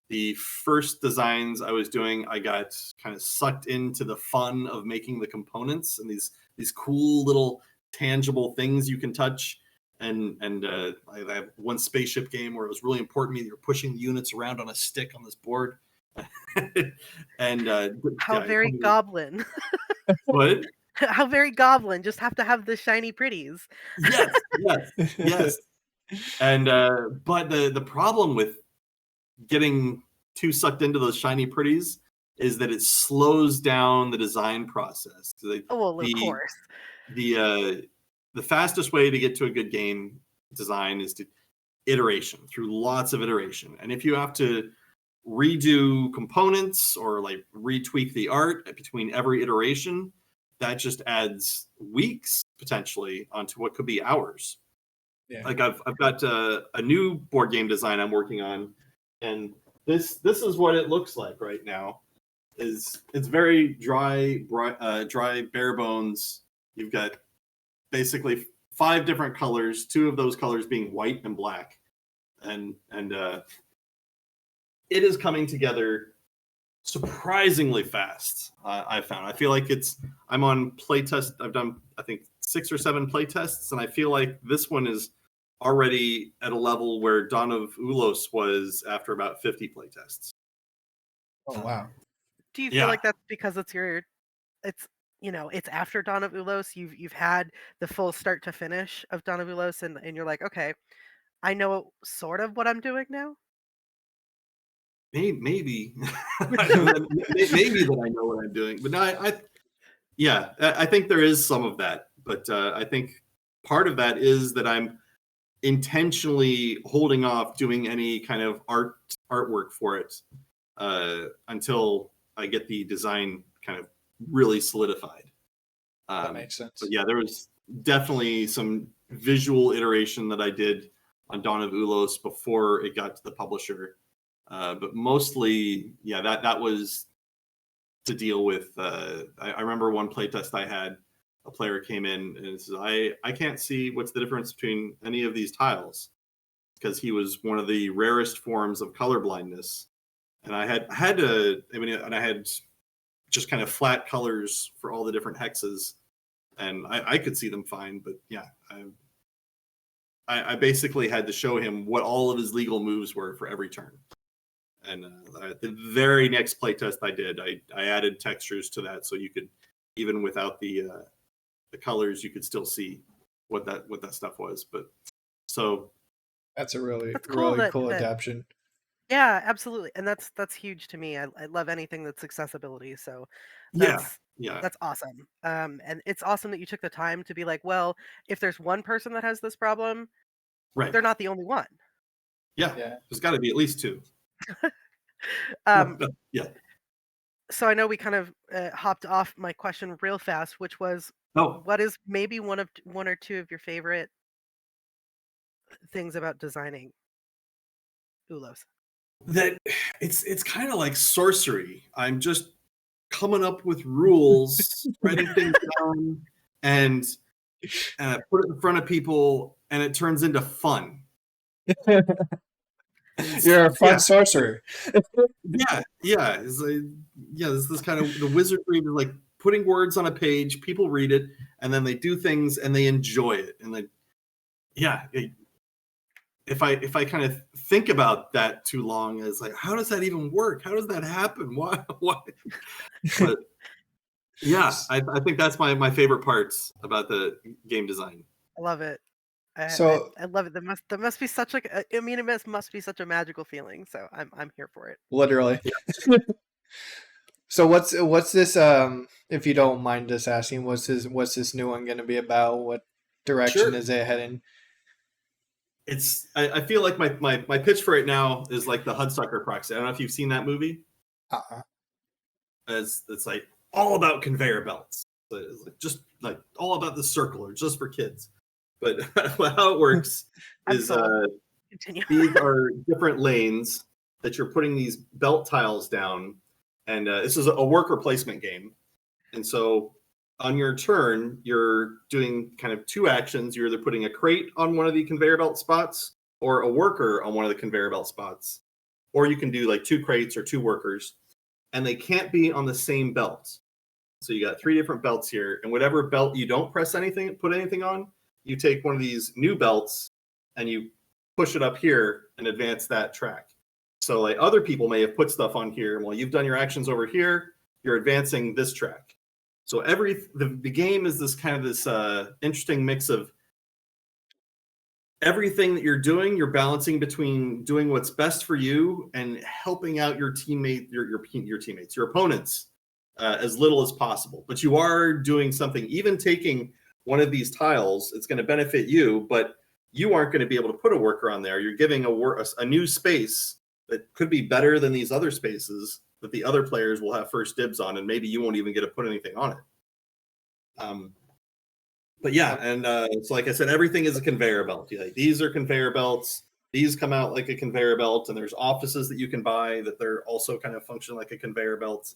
The first designs I was doing, I got kind of sucked into the fun of making the components and these cool little tangible things you can touch. And I have one spaceship game where it was really important to me that you're pushing units around on a stick on this board. and How yeah, very goblin. but How very goblin. Just have to have the shiny pretties. yes, yes, yes. And but the problem with getting too sucked into those shiny pretties is that it slows down the design process. Oh, well, of The course. the uh, the fastest way to get to a good game design is to iteration through lots of iteration. And if you have to redo components or like retweak the art between every iteration, that just adds weeks potentially onto what could be hours. Yeah. Like I've got a new board game design I'm working on, and this is what it looks like right now. Is it's very dry, bare bones. You've got basically five different colors, two of those colors being white and black, and it is coming together surprisingly fast. I found. I feel like I'm on playtest. I've done I think 6 or 7 playtests, and I feel like this one is already at a level where Dawn of Ulos was after about 50 playtests. Oh wow. Do you feel Yeah. like that's because it's it's after Dawn of Ulos, you've had the full start to finish of Dawn of Ulos and you're like, okay, I know sort of what I'm doing now? maybe maybe that I know what I'm doing, but no, yeah, I think there is some of that, but I think part of that is that I'm intentionally holding off doing any kind of artwork for it until I get the design kind of really solidified. That makes sense. But yeah, there was definitely some visual iteration that I did on Dawn of Ulos before it got to the publisher. But mostly, yeah, that was to deal with. I remember one playtest I had. A player came in and says, "I can't see what's the difference between any of these tiles," because he was one of the rarest forms of color blindness. And I had just kind of flat colors for all the different hexes, and I could see them fine. But yeah, I basically had to show him what all of his legal moves were for every turn. And the very next playtest I did, I added textures to that, so you could, even without the colors, you could still see what that stuff was. But so That's a really That's cool really that cool adaptation. yeah, absolutely, and that's huge to me. I love anything that's accessibility, so yeah, that's yeah, that's awesome. And it's awesome that you took the time to be like, well, if there's one person that has this problem, right, they're not the only one. yeah. Yeah. There's got to be at least two. Um, Yeah. so I know we kind of hopped off my question real fast, which was, Oh, what is maybe one or two of your favorite things about designing Ulos? that it's kind of like sorcery. I'm just coming up with rules, writing things down, and put it in front of people, and it turns into fun. You're a fun Yeah, sorcerer. yeah. It's like, yeah, this kind of the wizardry of like putting words on a page. People read it, and then they do things, and they enjoy it, and they, yeah. If I kind of think about that too long, it's like, how does that even work? How does that happen? Why? Why? But yeah, I think that's my favorite parts about the game design. I love it. So I love it. That must be such like I mean, it must be such a magical feeling. So I'm here for it. literally. So what's this? If you don't mind us asking, what's this new one going to be about? What direction Sure. is it heading? I feel like my pitch for it now is like the Hudsucker Proxy. I don't know if you've seen that movie. Uh-uh. It's like all about conveyor belts. It's like just like all about the circle or just for kids. But how it works I'm is sold. Continue. these are different lanes that you're putting these belt tiles down, and this is a worker placement game. And so on your turn, you're doing kind of two actions. You're either putting a crate on one of the conveyor belt spots or a worker on one of the conveyor belt spots. Or you can do like two crates or two workers, and they can't be on the same belt. So you got three different belts here, and whatever belt you don't put anything on, you take one of these new belts and you push it up here and advance that track. So like other people may have put stuff on here, and while you've done your actions over here, you're advancing this track. So the game is this kind of this interesting mix of everything that you're doing. You're balancing between doing what's best for you and helping out your teammate, your teammates, your opponents, as little as possible. But you are doing something. Even taking one of these tiles, it's going to benefit you, but you aren't going to be able to put a worker on there. You're giving a new space that could be better than these other spaces that the other players will have first dibs on, and maybe you won't even get to put anything on it. But yeah, and so like I said, everything is a conveyor belt. Like, these are conveyor belts. These come out like a conveyor belt, and there's offices that you can buy that they're also kind of function like a conveyor belt.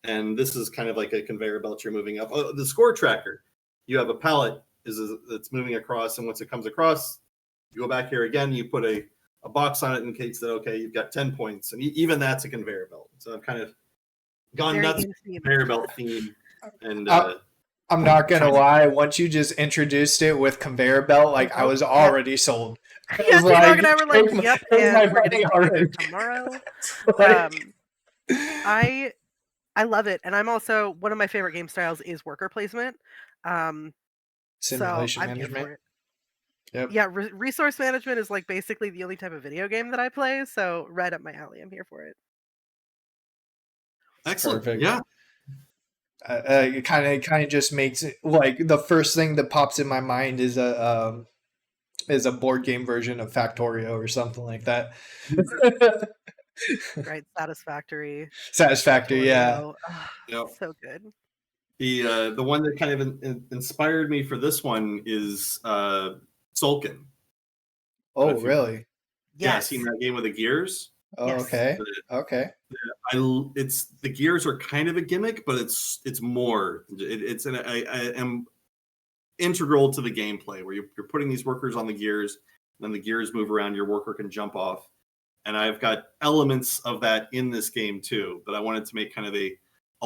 And this is kind of like a conveyor belt you're moving up. Oh, the score tracker, you have a pallet that's moving across, and once it comes across, you go back here again, you put a box on it in case that, okay, you've got 10 points, and even that's a conveyor belt. So I've kind of gone Very nuts in with the theme. conveyor belt theme, and I'm not gonna lie. Once you just introduced it with conveyor belt, like I was already sold. I Yeah, was T-Dog and I like, were like, yep, "Here's my and we're money getting already." together tomorrow. Like, I I love it, and I'm also one of my favorite game styles is worker placement. So simulation I'm here management. for it. Yep. Yeah, resource management is like basically the only type of video game that I play, so right up my alley. I'm here for it. It's Excellent. perfect. Yeah. It kind of just makes it like the first thing that pops in my mind is a board game version of Factorio or something like that. Right, Satisfactory, Satisfactory, yeah. Factorio. Ah, Yeah. so good. The one that kind of inspired me for this one is Tzolk'in. Oh, If you really? yeah seen Yes, that game with the gears, Oh, yes. okay. Okay. it's the gears are kind of a gimmick, but it's more. I am integral to the gameplay where you're putting these workers on the gears, and then the gears move around. Your worker can jump off, and I've got elements of that in this game too. But I wanted to make kind of a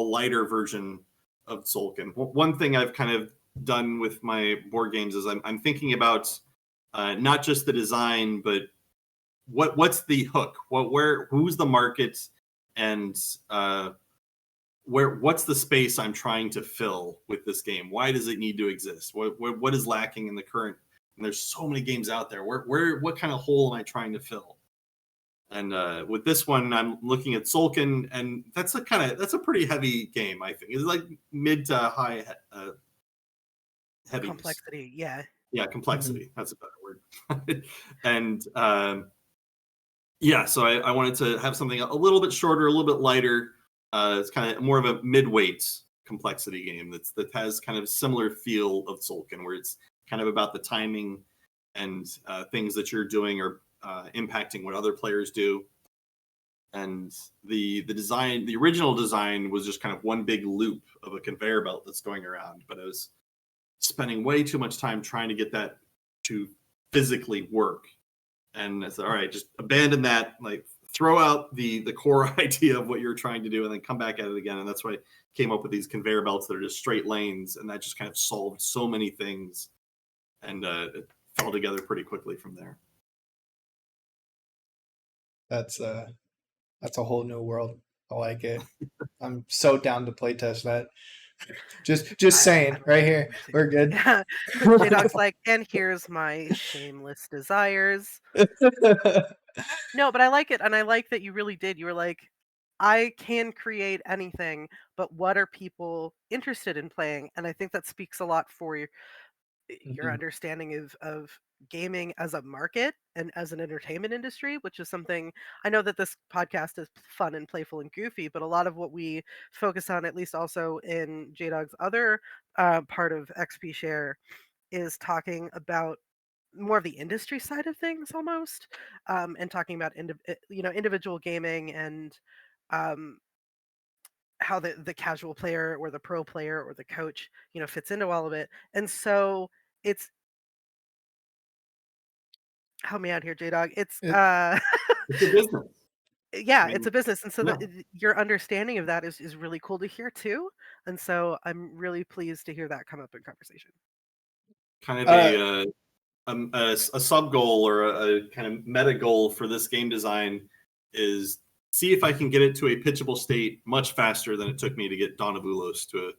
lighter version of Tzolk'in. One thing I've kind of done with my board games is I'm thinking about not just the design, but what's the hook? Who's the market, and what's the space I'm trying to fill with this game? Why does it need to exist? What is lacking in the current? And there's so many games out there. What kind of hole am I trying to fill? And with this one, I'm looking at Tzolk'in, and that's a pretty heavy game. I think it's like mid to high heaviness. Complexity, yeah. Yeah, Mhm. complexity. That's a better word. And yeah, so I wanted to have something a little bit shorter, a little bit lighter. It's kind of more of a mid-weight complexity game that has kind of similar feel of Tzolk'in, where it's kind of about the timing and things that you're doing or impacting what other players do. And the original design was just kind of one big loop of a conveyor belt that's going around. But I was spending way too much time trying to get that to physically work. And I said, all right, just abandon that, like throw out the core idea of what you're trying to do and then come back at it again. And that's why I came up with these conveyor belts that are just straight lanes. And that just kind of solved so many things. And it fell together pretty quickly from there. That's that's a whole new world. I like it. I'm so down to playtest that. Just I'm saying, right excited here, to. we're good. Yeah. J-Dog's like, "And here's my shameless desires." No, but I like it, and I like that you really did. You were like, "I can create anything, but what are people interested in playing?" And I think that speaks a lot for your Mhm. understanding of gaming as a market and as an entertainment industry, which is something I know that this podcast is fun and playful and goofy, but a lot of what we focus on, at least also in JDog's other part of XP Share, is talking about more of the industry side of things almost, and talking about individual gaming and um, how the casual player or the pro player or the coach fits into all of it. And so it's help me out here, J Dog. It's It, it's a business. I yeah, it's mean, a business, and so yeah, your understanding of that is really cool to hear too. And so I'm really pleased to hear that come up in conversation. kind of uh, a sub goal or a kind of meta goal for this game design is see if I can get it to a pitchable state much faster than it took me to get Dawn of Ulos to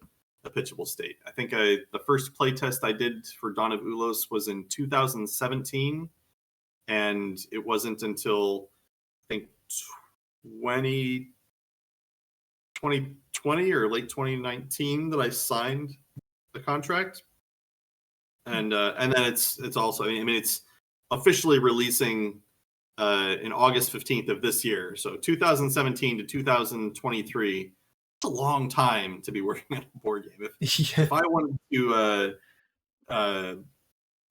a pitchable state. I think the first play test I did for Dawn of Ulos was in 2017, and it wasn't until I think 20, 2020 or late 2019 that I signed the contract. And then it's also, I mean, it's officially releasing in August 15th of this year. So 2017 to 2023, it's a long time to be working on a board game. yeah. If I wanted to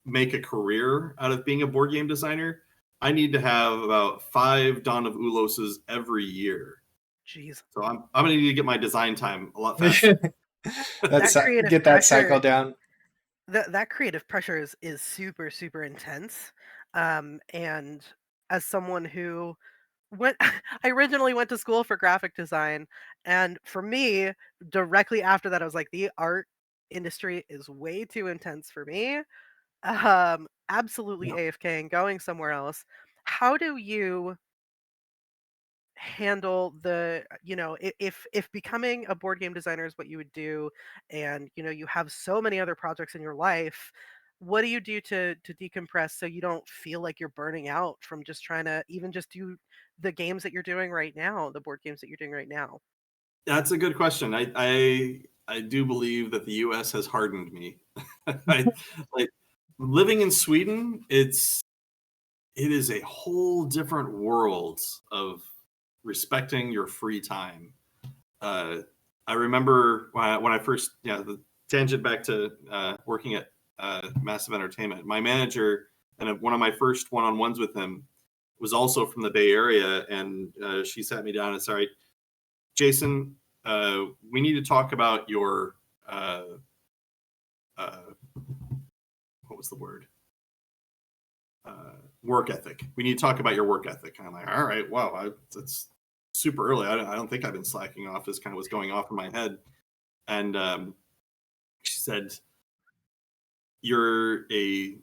make a career out of being a board game designer, I need to have about 5 Dawn of Uloses every year. Jeez, So I'm gonna need to get my design time a lot faster. That's that creative get that pressure, cycle down. that creative pressure is super super intense. And as someone who went, I originally went to school for graphic design, and for me, directly after that, I was like, the art industry is way too intense for me. Absolutely Yeah. AFK and going somewhere else. How do you handle if becoming a board game designer is what you would do, and you have so many other projects in your life, what do you do to decompress so you don't feel like you're burning out from just trying to even just do the games that you're doing right now, the board games that you're doing right now? That's a good question. I do believe that the U.S. has hardened me. I like living in Sweden. It is a whole different world of respecting your free time. Uh, I remember when I first, the tangent back to working at Massive Entertainment. My manager and one of my first one-on-ones with him was also from the Bay Area, and she sat me down and said, "All right, Jason, we need to talk about your uh, what was the word? Work ethic. We need to talk about your work ethic." And I'm like, "All right, wow, that's super early. I don't think I've been slacking off." Is kind of what's going off in my head. And she said, "You're a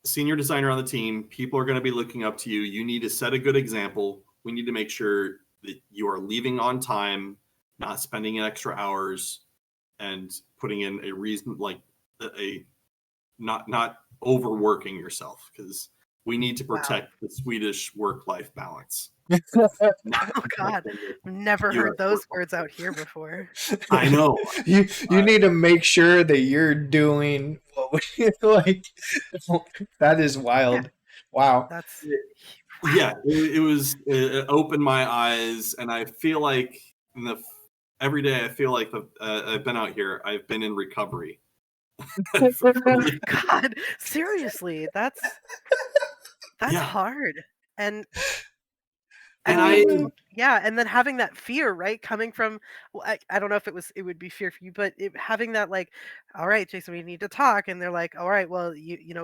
senior designer on the team. People are going to be looking up to you. You need to set a good example. We need to make sure that you are leaving on time, not spending extra hours, and putting in a reason, like a not overworking yourself, because we need to Wow. protect the Swedish work-life balance." Oh God, never US heard those work-life. words out here before. I know. You need to make sure that you're doing what we like. That is Yeah, wild. Wow. that's Yeah, wow. it opened my eyes, and I feel like every day I feel like I've been out here. I've been in recovery. God, seriously, that's Yeah, hard. And I and I think, yeah, and then having that fear, right, coming from, well, I don't know if it would be fear for you, but having that like, all right, Jason, we need to talk, and they're like, all right, well,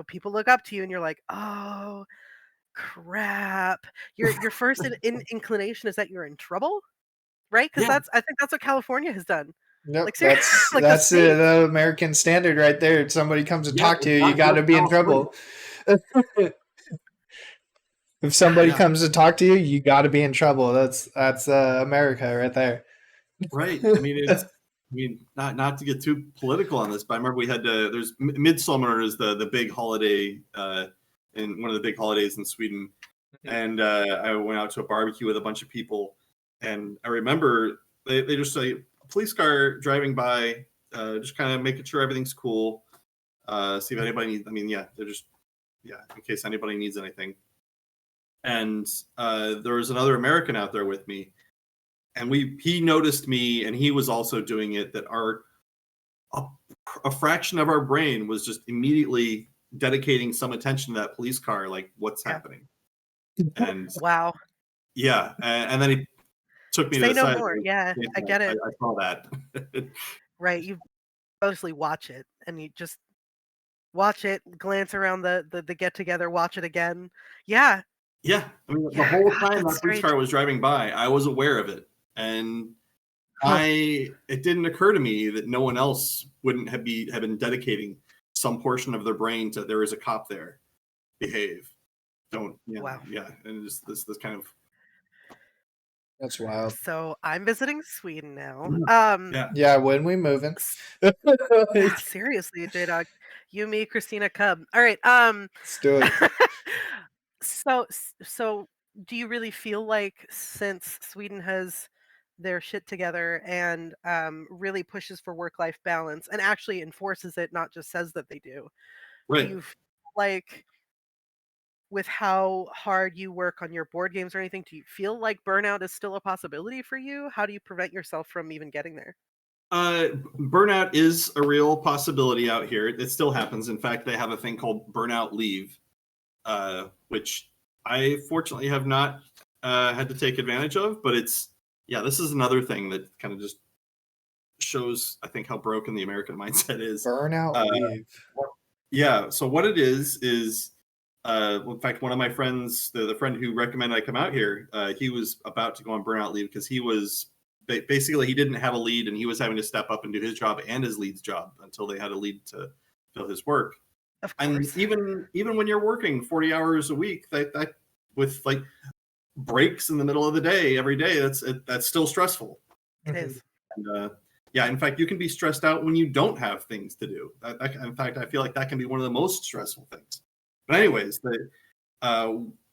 people look up to you, and you're like, oh crap. Your first inclination is that you're in trouble, right? Because yeah, I think that's what California has done. Nope, Like seriously, like the that's state. the American standard right there. If somebody comes to yeah. talk to It's you, you not got just to be in California. trouble. If somebody Gosh, Yeah, comes to talk to you, you got to be in trouble. That's America right there. right. I mean, not to get too political on this, but I remember we had there's Midsummer is the big holiday, in one of the big holidays in Sweden, and I went out to a barbecue with a bunch of people, and I remember they just say a police car driving by, just kind of making sure everything's cool, see if anybody needs. I mean, yeah, they're just, yeah, in case anybody needs anything. And there was another American out there with me, and he noticed me, and he was also doing it. That a, a fraction of our brain was just immediately dedicating some attention to that police car, like what's yeah, happening. And wow. yeah, and then he took me to Say the no side. more. Yeah, I "Jason, get I it. saw that." Right, you mostly watch it, and you just watch it, glance around the get together, watch it again. Yeah, Yeah, I mean, the yeah. whole God, time that's that police strange. car was driving by, I was aware of it, and Huh. it didn't occur to me that no one else wouldn't have been dedicating some portion of their brain to, there is a cop there, behave, don't, Wow. yeah, and just this kind of, That's wild. So I'm visiting Sweden now. yeah, Yeah, when we moving? S- yeah, Let's seriously, J Dog. You, me, Christina Cub. All right. do it. So do you really feel like since Sweden has their shit together and really pushes for work-life balance and actually enforces it, not just says that they do right. you feel like with how hard you work on your board games or anything, do you feel like burnout is still a possibility for you? How do you prevent yourself from even getting there? Uh, Burnout is a real possibility out here. It still happens. In fact, they have a thing called burnout leave, which I fortunately have not had to take advantage of. But yeah, this is another thing that kind of just shows, I think, how broken the American mindset is. Burnout Uh, leave. yeah. So what it is, in fact, one of my friends, the friend who recommended I come out here, he was about to go on burnout leave because he was basically he didn't have a lead, and he was having to step up and do his job and his lead's job until they had a lead to fill his work. Of And course. even when you're working 40 hours a week, that with like breaks in the middle of the day every day, that's still stressful. It Mhm. is. And yeah, in fact, you can be stressed out when you don't have things to do. In fact, I feel like that can be one of the most stressful things. But anyways,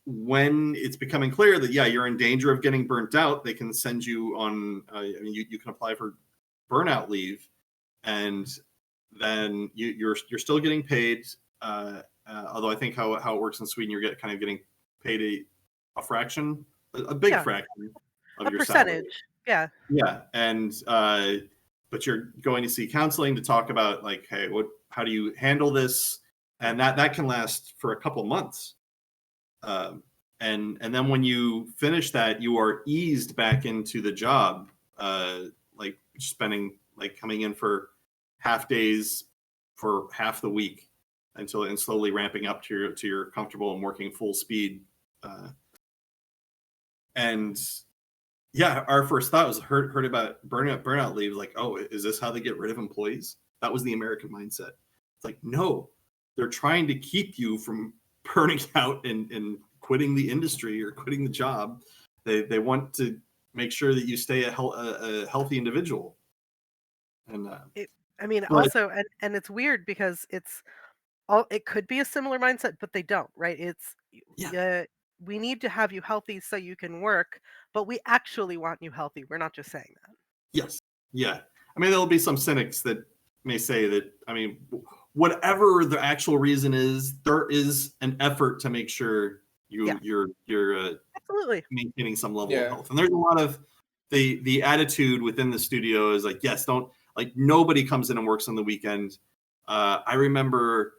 when it's becoming clear that you're in danger of getting burnt out, they can send you on. You can apply for burnout leave, and then you're still getting paid. Although I think how it works in Sweden, you're kind of getting paid a fraction, a big Yeah, fraction of a your salary. percentage. Yeah. Yeah, and but you're going to see counseling to talk about like, hey, how do you handle this, and that can last for a couple months. And then when you finish that, you are eased back into the job, like coming in for half days for half the week and slowly ramping up to your comfortable and working full speed. And yeah, our first thought was heard about burnout leave. Like, oh, is this how they get rid of employees? That was the American mindset. It's like, no, they're trying to keep you from burning out and quitting the industry or quitting the job. They want to make sure that you stay a healthy individual. And also, and it's weird because it could be a similar mindset, but they don't, right? It's we need to have you healthy so you can work, but we actually want you healthy. We're not just saying that. Yes. Yeah. I mean, there'll be some cynics that may say that, I mean, whatever the actual reason is, there is an effort to make sure you're absolutely maintaining some level of health. And there's a lot of the attitude within the studio is like, yes, don't, like, nobody comes in and works on the weekend. I remember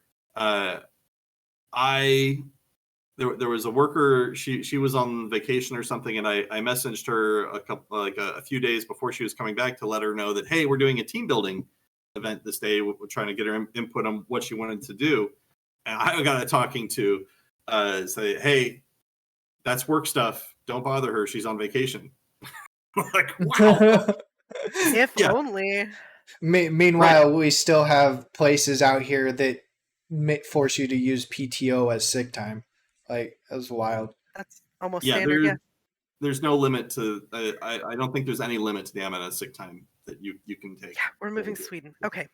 there was a worker, she was on vacation or something, and I messaged her a few days before she was coming back to let her know that, hey, we're doing a team building event this day. We're trying to get her input on what she wanted to do. And I got talking to say, hey, that's work stuff. Don't bother her. She's on vacation. Like, wow. If only. Meanwhile, we still have places out here that force you to use PTO as sick time. Like, that was wild. That's almost standard. There's no limit to. I don't think there's any limit to the amount of sick time that you can take. Yeah, we're moving to Sweden. Okay.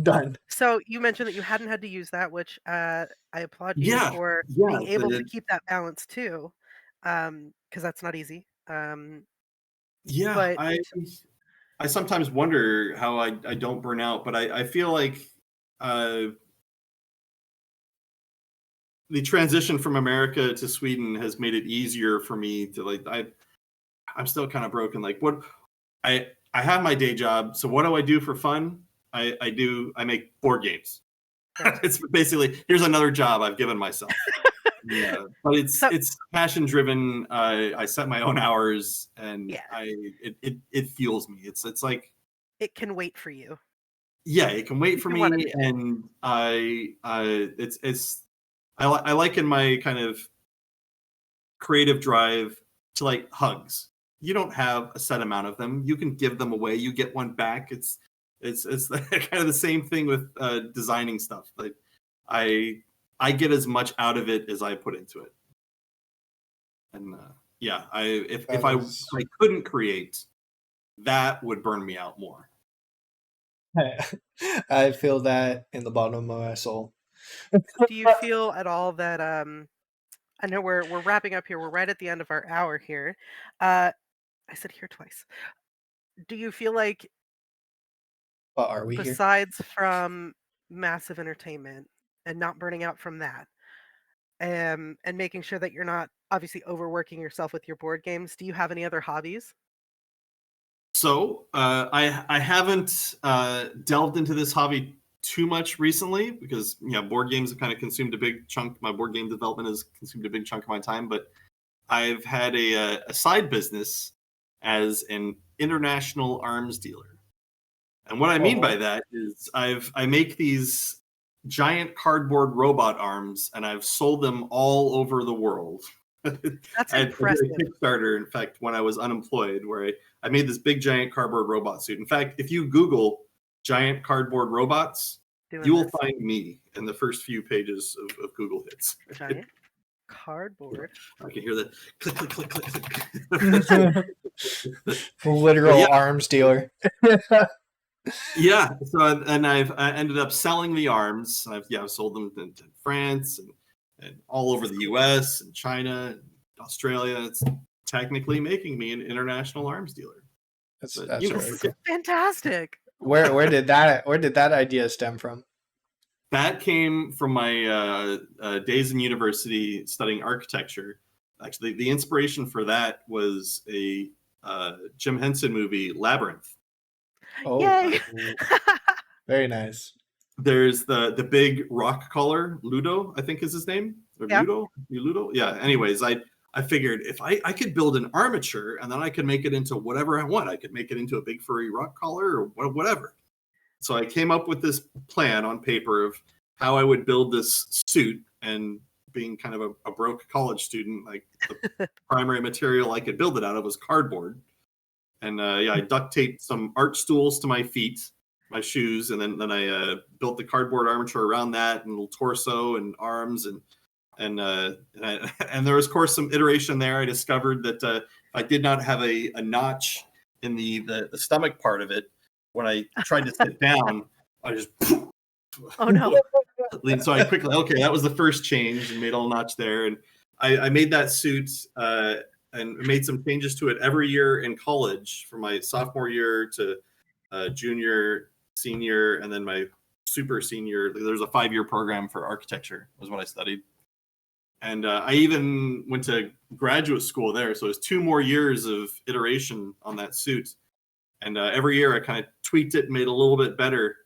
Done. So you mentioned that you hadn't had to use that, which I applaud you for being able to keep that balance too, because that's not easy. But I sometimes wonder how I don't burn out, but I feel like the transition from America to Sweden has made it easier for me to, like, I'm still kind of broken. Like, what I have my day job, so what do I do for fun? I make board games. It's basically, here's another job I've given myself. But it's passion driven. I set my own hours, and it fuels me. It's like it can wait for you. Yeah, it can wait for me, and I liken my kind of creative drive to like hugs. You don't have a set amount of them. You can give them away. You get one back. It's kind of the same thing with designing stuff. Like I get as much out of it as I put into it. And if I couldn't create, that would burn me out more. I feel that in the bottom of my soul. Do you feel at all that I know we're wrapping up here. We're right at the end of our hour here. I said here twice. Do you feel like, are we besides from massive entertainment and not burning out from that, and making sure that you're not obviously overworking yourself with your board games, do you have any other hobbies? So I haven't delved into this hobby too much recently because board games have kind of consumed a big chunk. My board game development has consumed a big chunk of my time, but I've had a side business as an international arms dealer. And what I mean by that is I make these giant cardboard robot arms, and I've sold them all over the world. That's impressive. I did a Kickstarter, in fact, when I was unemployed, where I made this big giant cardboard robot suit. In fact, if you Google giant cardboard robots, you will find me in the first few pages of Google hits. Giant cardboard. I can hear the click, click, click, click. Literal arms dealer. Yeah. So, and I've ended up selling the arms. I've sold them to France and and all over the U.S. and China, and Australia. It's technically making me an international arms dealer. But That's This really is cool. fantastic. Where did that idea stem from? that came from my days in university studying architecture. Actually, the inspiration for that was a Jim Henson movie, Labyrinth. Oh, Yay! very nice. There's the big rock caller, Ludo, I think is his name. Or Yeah. Ludo? Yeah. Anyways, I figured if I could build an armature and then I could make it into whatever I want. I could make it into a big furry rock collar or whatever. So I came up with this plan on paper of how I would build this suit, and being kind of a broke college student, like the primary material I could build it out of was cardboard. And I duct taped some art stools to my feet, my shoes, and then I built the cardboard armature around that, and a little torso and arms, and and there was, of course, some iteration there. I discovered that if I did not have a notch in the stomach part of it, when I tried to sit down, I just Oh no. so I quickly, okay, that was the first change, and made a little notch there, and I made that suit and made some changes to it every year in college, from my sophomore year to junior, senior, and then my super senior. There's a 5-year program for architecture, was what I studied. And I even went to graduate school there. So it was 2 more years of iteration on that suit. And every year I kind of tweaked it, made it a little bit better.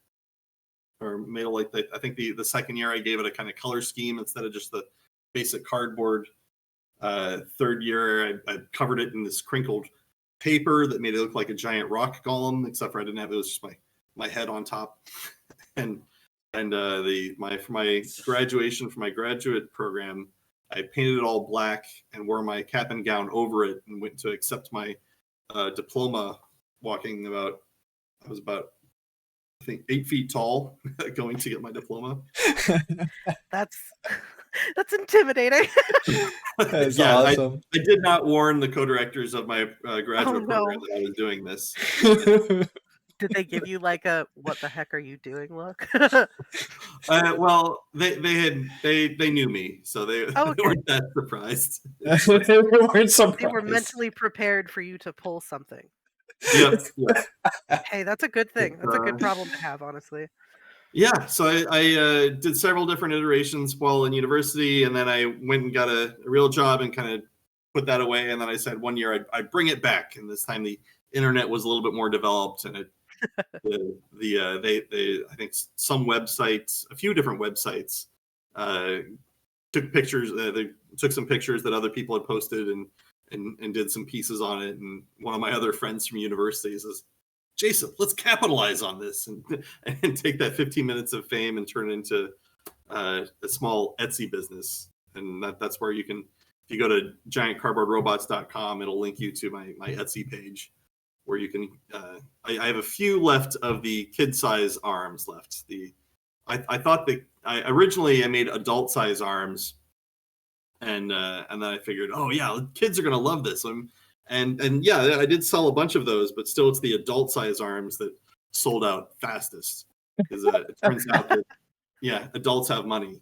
Or made it like, I think the second year I gave it a kind of color scheme instead of just the basic cardboard. Third year I covered it in this crinkled paper that made it look like a giant rock golem, except for I didn't have, it was just my head on top. and for my graduation, for my graduate program, I painted it all black and wore my cap and gown over it, and went to accept my diploma, walking about, I was about, I think, 8 feet tall, going to get my diploma. That's intimidating. That's Yeah, awesome. I did not warn the co-directors of my graduate no. program that I was doing this. Did they give you like a "what the heck are you doing" look? Well, they knew me, so they Oh, okay. weren't that surprised. They weren't surprised. They were mentally prepared for you to pull something. Yep. Hey, that's a good thing. That's a good problem to have, honestly. Yeah, so I did several different iterations while in university, and then I went and got a real job and kind of put that away. And then I said one year I'd bring it back, and this time the internet was a little bit more developed, and they I think some websites, a few different websites, took pictures. They took some pictures that other people had posted, and did some pieces on it. And one of my other friends from university says, "Jason, let's capitalize on this and take that 15 minutes of fame and turn it into a small Etsy business." And that's where you can, if you go to giantcardboardrobots.com, it'll link you to my Etsy page, where you can. I have a few left of the kid size arms left. I thought that originally I made adult size arms, and then I figured, oh yeah, kids are gonna love this. And yeah, I did sell a bunch of those, but still, it's the adult size arms that sold out fastest, because it turns out that, yeah, adults have money.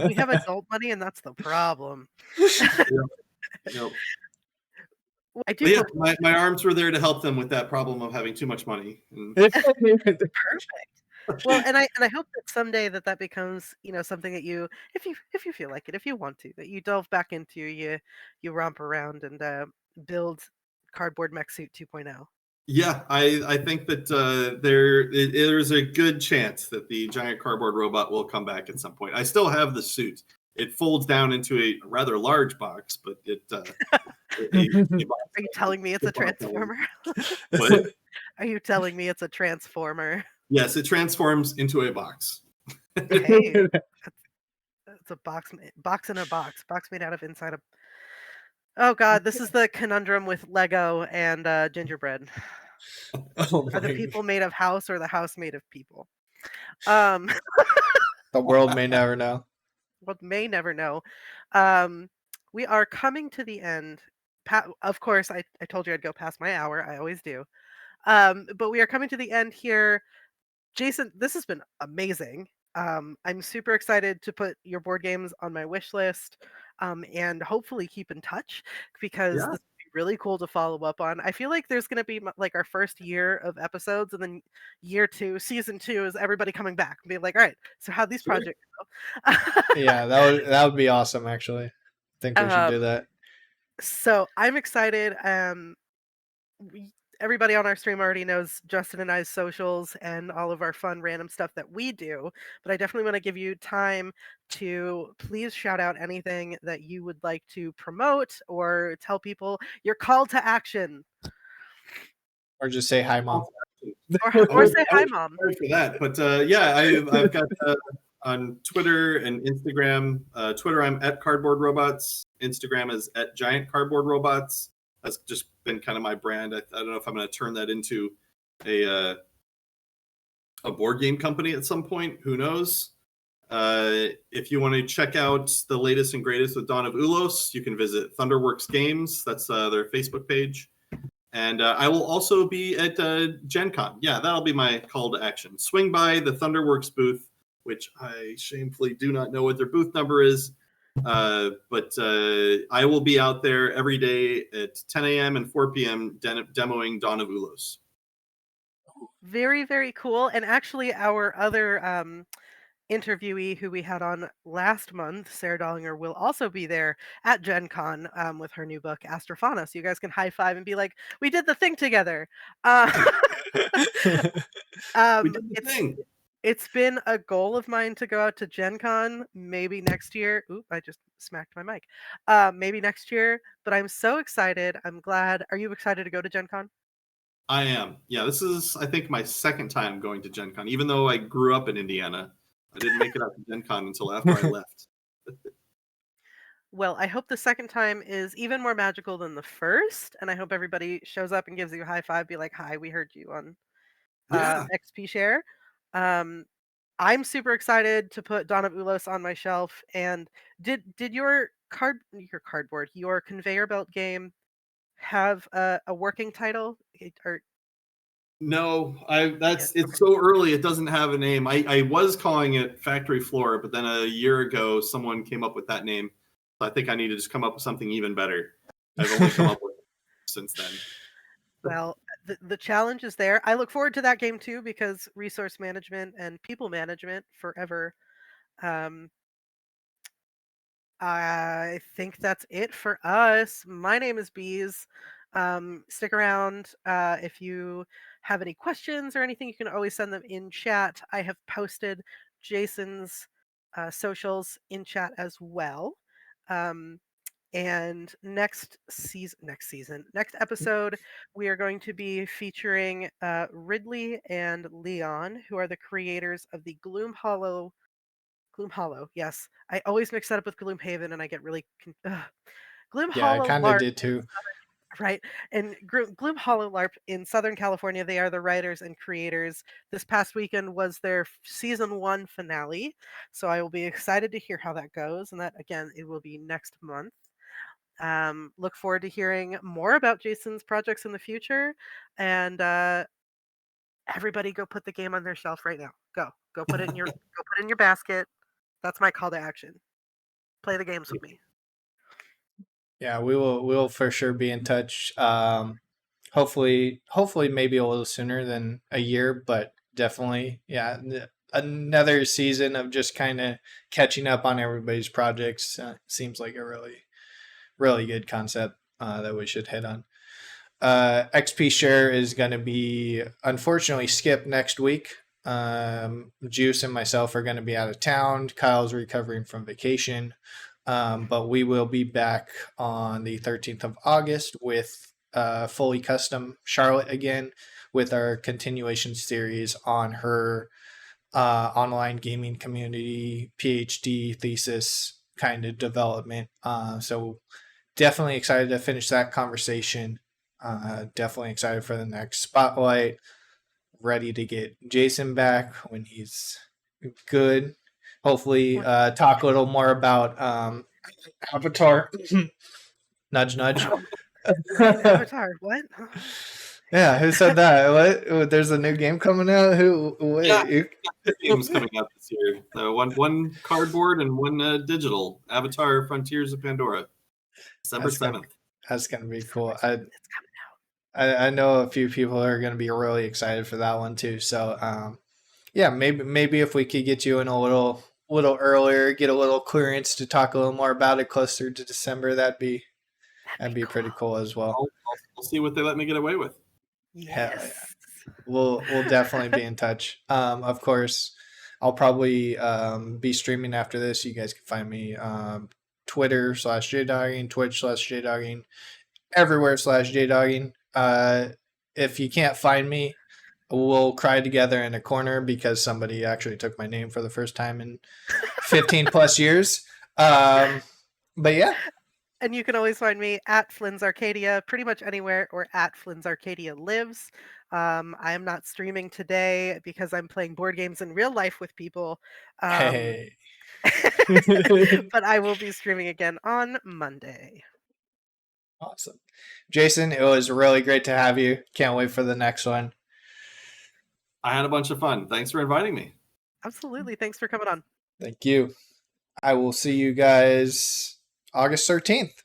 We have adult money, and that's the problem. Yep. I do. But yeah, my arms were there to help them with that problem of having too much money. Perfect. Well, and I hope that someday that becomes, something that you, if you feel like it, if you want to, that you delve back into, you romp around and build Cardboard Mech Suit 2.0. Yeah, I think that there's a good chance that the giant cardboard robot will come back at some point. I still have the suit. It folds down into a rather large box, but it. Are you telling me it's a transformer? What? Are you telling me it's a transformer? Yes, it transforms into a box. Hey, it's a box in a box made out of inside a. Oh God, this is the conundrum with Lego and gingerbread. Oh Are the my people made of house, or the house made of people? The world may never know. Well, may never know. We are coming to the end. Of course, I told you I'd go past my hour. I always do. But we are coming to the end here. Jason, this has been amazing. I'm super excited to put your board games on my wish list, and hopefully keep in touch because Yeah, this would be really cool to follow up on. I feel like there's going to be like our first year of episodes, and then year two, season two is everybody coming back and being like, all right, so how'd these sure. projects go? Yeah, that would be awesome. Actually, I think we should do um, that. so I'm excited. We, everybody on our stream already knows Justin and I's socials and all of our fun random stuff that we do, but I definitely want to give you time to please shout out anything that you would like to promote or tell people your call to action, Or just say hi, mom. or I or was, say I hi was mom. prepared for that, but yeah, I've got on Twitter and Instagram. Twitter, I'm at Cardboard Robots. Instagram is at Giant Cardboard Robots. That's just been kind of my brand. I don't know if I'm going to turn that into a a board game company at some point. Who knows? If you want to check out the latest and greatest with Dawn of Ulos, you can visit Thunderworks Games. That's their Facebook page. And I will also be at Gen Con. Yeah, that'll be my call to action. Swing by the Thunderworks booth, which I shamefully do not know what their booth number is. But I will be out there every day at 10 a.m. and 4 p.m. Demoing Dawn of Ulos. Very, very cool. And actually, our other interviewee who we had on last month, Sarah Dollinger, will also be there at Gen Con with her new book, Astrofauna. So you guys can high five and be like, we did the thing together. Uh, We did the it's thing. it's been a goal of mine to go out to Gen Con maybe next year. Oop, I just smacked my mic. Maybe next year, but I'm so excited. I'm glad. Are you excited to go to Gen Con? I am. Yeah, this is, I think, my second time going to Gen Con. Even though I grew up in Indiana, I didn't make it out to Gen Con until after I left. Well, I hope the second time is even more magical than the first, and I hope everybody shows up and gives you a high five, be like, "Hi, we heard you on Yeah. XP Share." Um, I'm super excited to put Dawn of Ulos on my shelf. And did your cardboard, your conveyor belt game have a working title? Or No, I yeah, that's it's okay. so early it doesn't have a name. I was calling it Factory Floor, but then a year ago someone came up with that name. So I think I need to just come up with something even better. I've only come up with it since then. Well, the challenge is there. I look forward to that game too because resource management and people management forever. Um, I think that's it for us. My name is Bees. Stick around. If you have any questions or anything, you can always send them in chat. I have posted Jason's socials in chat as well. Um, and next episode, we are going to be featuring Ridley and Leon, who are the creators of the Gloom Hollow, yes. I always mix that up with Gloomhaven, and I get really Gloom Yeah, I Hollow kind of LARP, did too. right? And Gloom Hollow LARP in Southern California, they are the writers and creators. This past weekend was their season one finale, so I will be excited to hear how that goes. And that again, it will be next month. Look forward to hearing more about Jason's projects in the future, and everybody go put the game on their shelf right now. Go put it in your go put it in your basket. That's my call to action. Play the games with me. Yeah, we will for sure be in touch. Hopefully maybe a little sooner than a year, but definitely, yeah. Another season of just kind of catching up on everybody's projects seems like a really good concept that we should hit on. XP Share is going to be unfortunately skipped next week. Juice and myself are going to be out of town. Kyle's recovering from vacation. But we will be back on the 13th of August with fully custom Charlotte again with our continuation series on her online gaming community PhD thesis kind of development. So definitely excited to finish that conversation. Definitely excited for the next spotlight. Ready to get Jason back when he's good. Hopefully, talk a little more about Avatar. Nudge, nudge. Wait, Avatar, what? Yeah, who said that? What? There's a new game coming out? Who? Yeah, Wait. two games coming out this year. One cardboard and one digital. Avatar: Frontiers of Pandora, December That's gonna 7th. that's gonna be cool. It's coming. I know a few people are gonna be really excited for that one too. So yeah, maybe if we could get you in a little earlier, get a little clearance to talk a little more about it closer to December, that'd That'd be be cool. pretty cool as well. I'll see what they let me get away with. Hell Yes. yeah. We'll definitely be in touch. Of course, I'll probably be streaming after this. You guys can find me Twitter /jdogging, Twitch /jdogging, everywhere /jdogging. If you can't find me, we'll cry together in a corner because somebody actually took my name for the first time in 15 plus years. But yeah. And you can always find me at Flynn's Arcadia, pretty much anywhere, or at Flynn's Arcadia Lives. I am not streaming today because I'm playing board games in real life with people. Hey. But I will be streaming again on Monday. Awesome. Jason, it was really great to have you. Can't wait for the next one. I had a bunch of fun. Thanks for inviting me. Absolutely. Thanks for coming on. Thank you. I will see you guys August 13th.